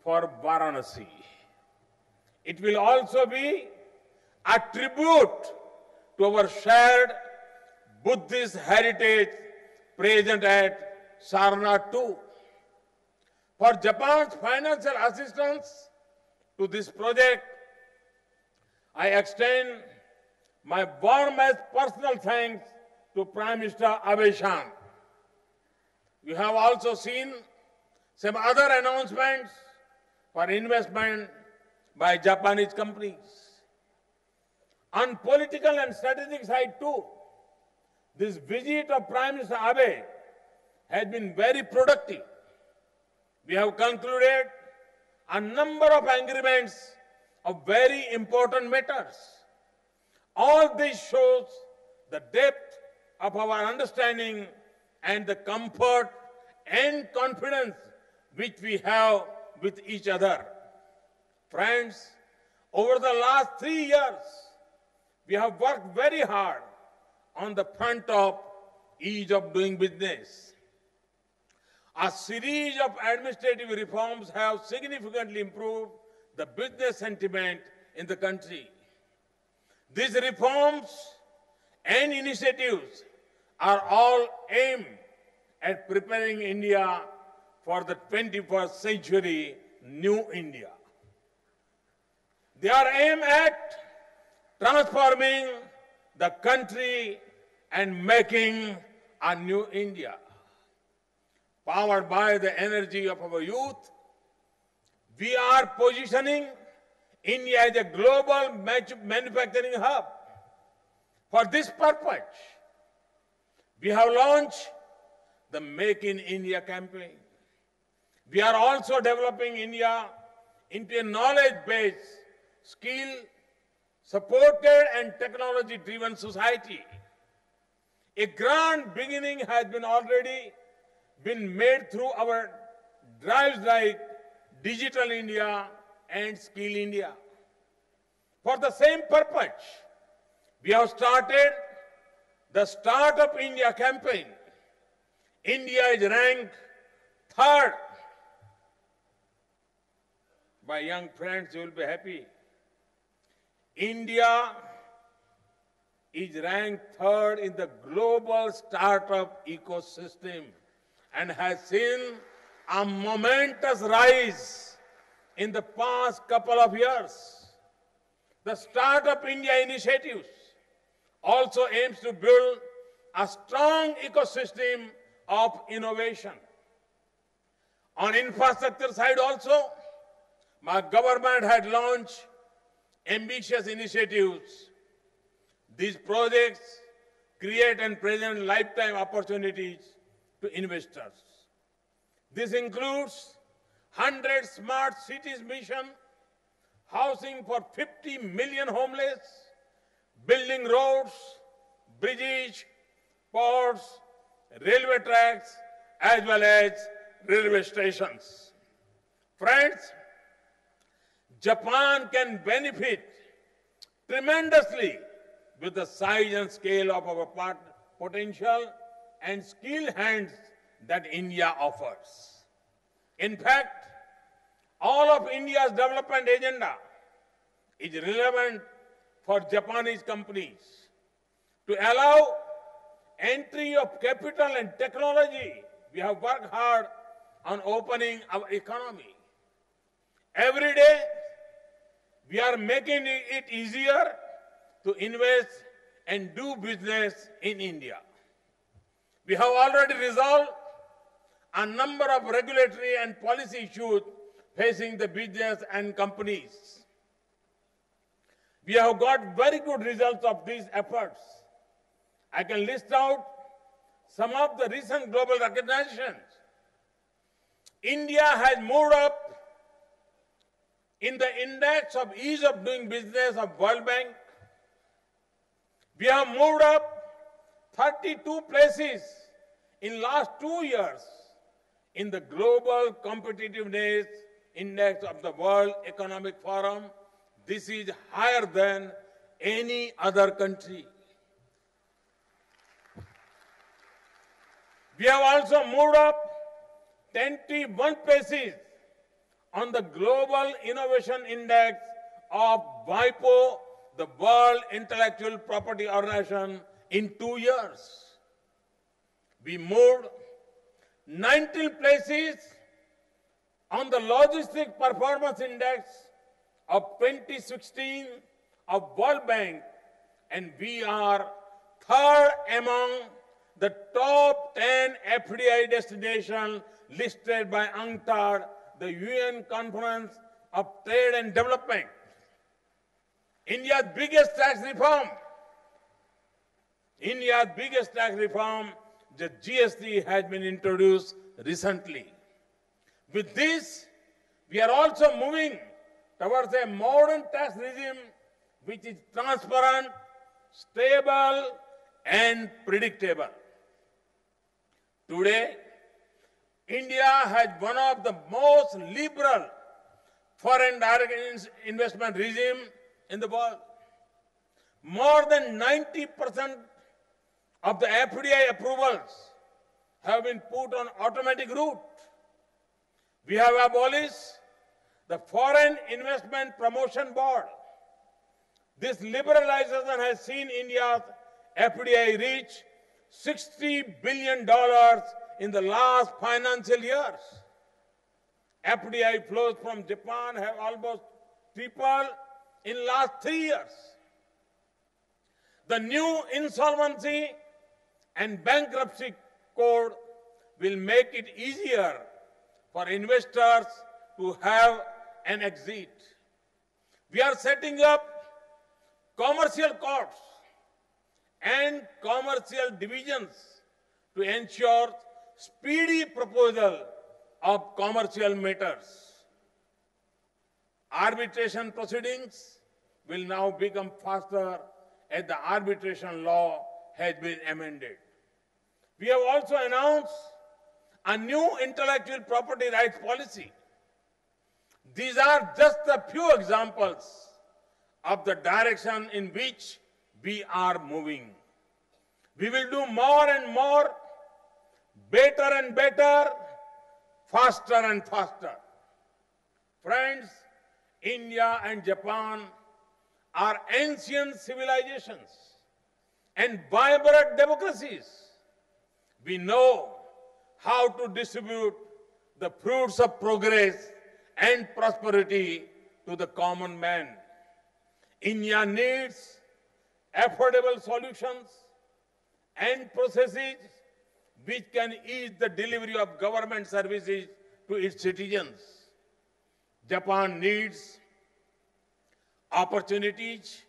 for Varanasi. It will also be a tribute to our shared Buddhist heritage present at Sarnath too. For Japan's financial assistance to this project, I extend my warmest personal thanks to Prime Minister Abe-san. You have also seen some other announcements for investment by Japanese companies. On political and strategic side too, this visit of Prime Minister Abe has been very productive. We have concluded a number of agreements of very important matters. All this shows the depth of our understanding and the comfort and confidence which we have with each other. Friends, over the last 3 years, we have worked very hard on the front of ease of doing business. A series of administrative reforms have significantly improved the business sentiment in the country. These reforms and initiatives are all aimed at preparing India for the 21st century New India. They are aimed at transforming the country and making a new India. Powered by the energy of our youth, we are positioning India as a global manufacturing hub. For this purpose, we have launched the Make in India campaign. We are also developing India into a knowledge-based, skill-supported and technology-driven society. A grand beginning has already been made through our drives like Digital India and Skill India. For the same purpose, we have started the Startup India campaign. India is ranked third. My young friends, you will be happy. India is ranked third in the global startup ecosystem and has seen a momentous rise in the past couple of years. The Startup India initiatives also aims to build a strong ecosystem of innovation. On infrastructure side also, my government had launched ambitious initiatives. These projects create and present lifetime opportunities to investors. This includes 100 smart cities mission, housing for 50 million homeless, building roads, bridges, ports, railway tracks, as well as railway stations. Friends, Japan can benefit tremendously with the size and scale of our potential and skilled hands that India offers. In fact, all of India's development agenda is relevant for Japanese companies. To allow entry of capital and technology, we have worked hard on opening our economy. Every day, we are making it easier to invest and do business in India. We have already resolved a number of regulatory and policy issues facing the business and companies. We have got very good results of these efforts. I can list out some of the recent global recognitions India has moved up in the index of ease of doing business of World Bank. We have moved up 32 places in last 2 years in the global competitiveness index of the World Economic Forum. This is higher than any other country. We have also moved up 21 places on the Global Innovation Index of WIPO, the World Intellectual Property Organization, in 2 years. We moved 19 places on the Logistic Performance Index of 2016 of World Bank, and we are third among the top 10 FDI destinations listed by UNCTAD, the UN Conference of Trade and Development. India's biggest tax reform, the GST, has been introduced recently. With this, we are also moving towards a modern tax regime which is transparent, stable, and predictable. Today, India has one of the most liberal foreign direct investment regime in the world. More than 90% of the FDI approvals have been put on automatic route. We have abolished the Foreign Investment Promotion Board. This liberalization has seen India's FDI reach $60 billion in the last financial years. FDI flows from Japan have almost tripled in the last 3 years. The new insolvency and bankruptcy code will make it easier for investors to have an exit. We are setting up commercial courts and commercial divisions to ensure speedy proposal of commercial matters. Arbitration proceedings will now become faster as the arbitration law has been amended. We have also announced a new intellectual property rights policy. These are just a few examples of the direction in which we are moving. We will do more and more, better and better, faster and faster. Friends, India and Japan are ancient civilizations and vibrant democracies. We know how to distribute the fruits of progress and prosperity to the common man. India needs affordable solutions and processes which can ease the delivery of government services to its citizens. Japan needs opportunities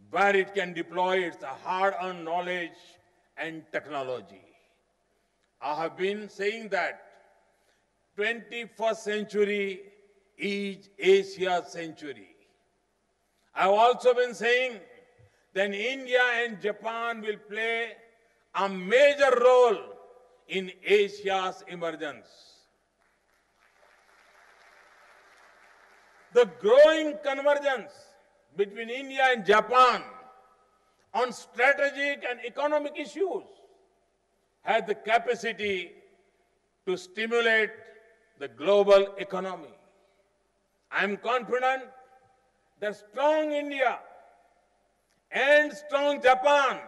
where it can deploy its hard-earned knowledge and technology. I have been saying that 21st century is Asia's century. I have also been saying that India and Japan will play a major role in Asia's emergence. The growing convergence between India and Japan on strategic and economic issues has the capacity to stimulate the global economy. I am confident that strong India and strong Japan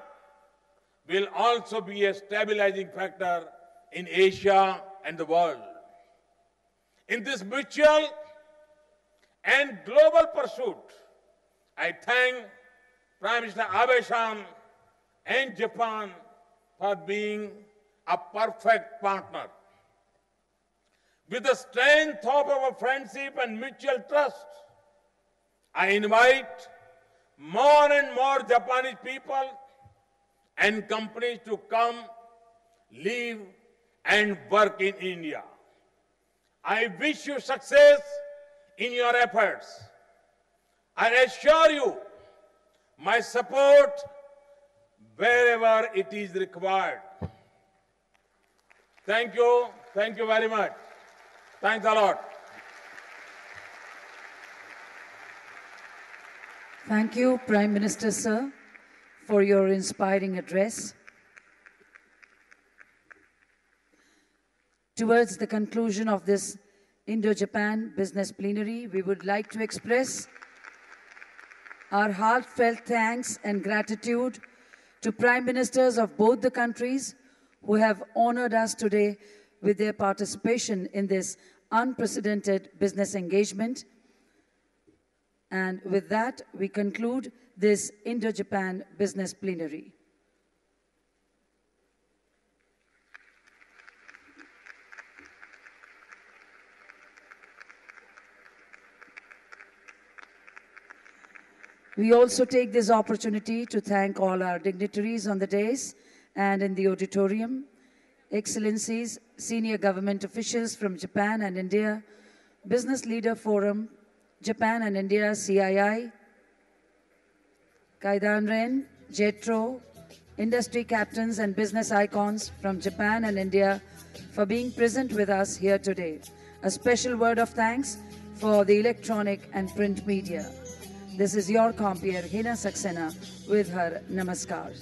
will also be a stabilizing factor in Asia and the world. In this mutual and global pursuit, I thank Prime Minister Abe-san and Japan for being a perfect partner. With the strength of our friendship and mutual trust, I invite more and more Japanese people and companies to come, live, and work in India. I wish you success in your efforts. I assure you my support wherever it is required. Thank you very much. Thanks a lot. Thank you, Prime Minister, sir, for your inspiring address. Towards the conclusion of this Indo-Japan Business Plenary, we would like to express our heartfelt thanks and gratitude to Prime Ministers of both the countries who have honored us today with their participation in this unprecedented business engagement. And with that, we conclude this Indo-Japan Business Plenary. We also take this opportunity to thank all our dignitaries on the dais and in the auditorium, Excellencies, senior government officials from Japan and India, Business Leader Forum, Japan and India CII, Kaidanren, JETRO, industry captains and business icons from Japan and India for being present with us here today. A special word of thanks for the electronic and print media. This is your compeer, Hina Saxena, with her Namaskar.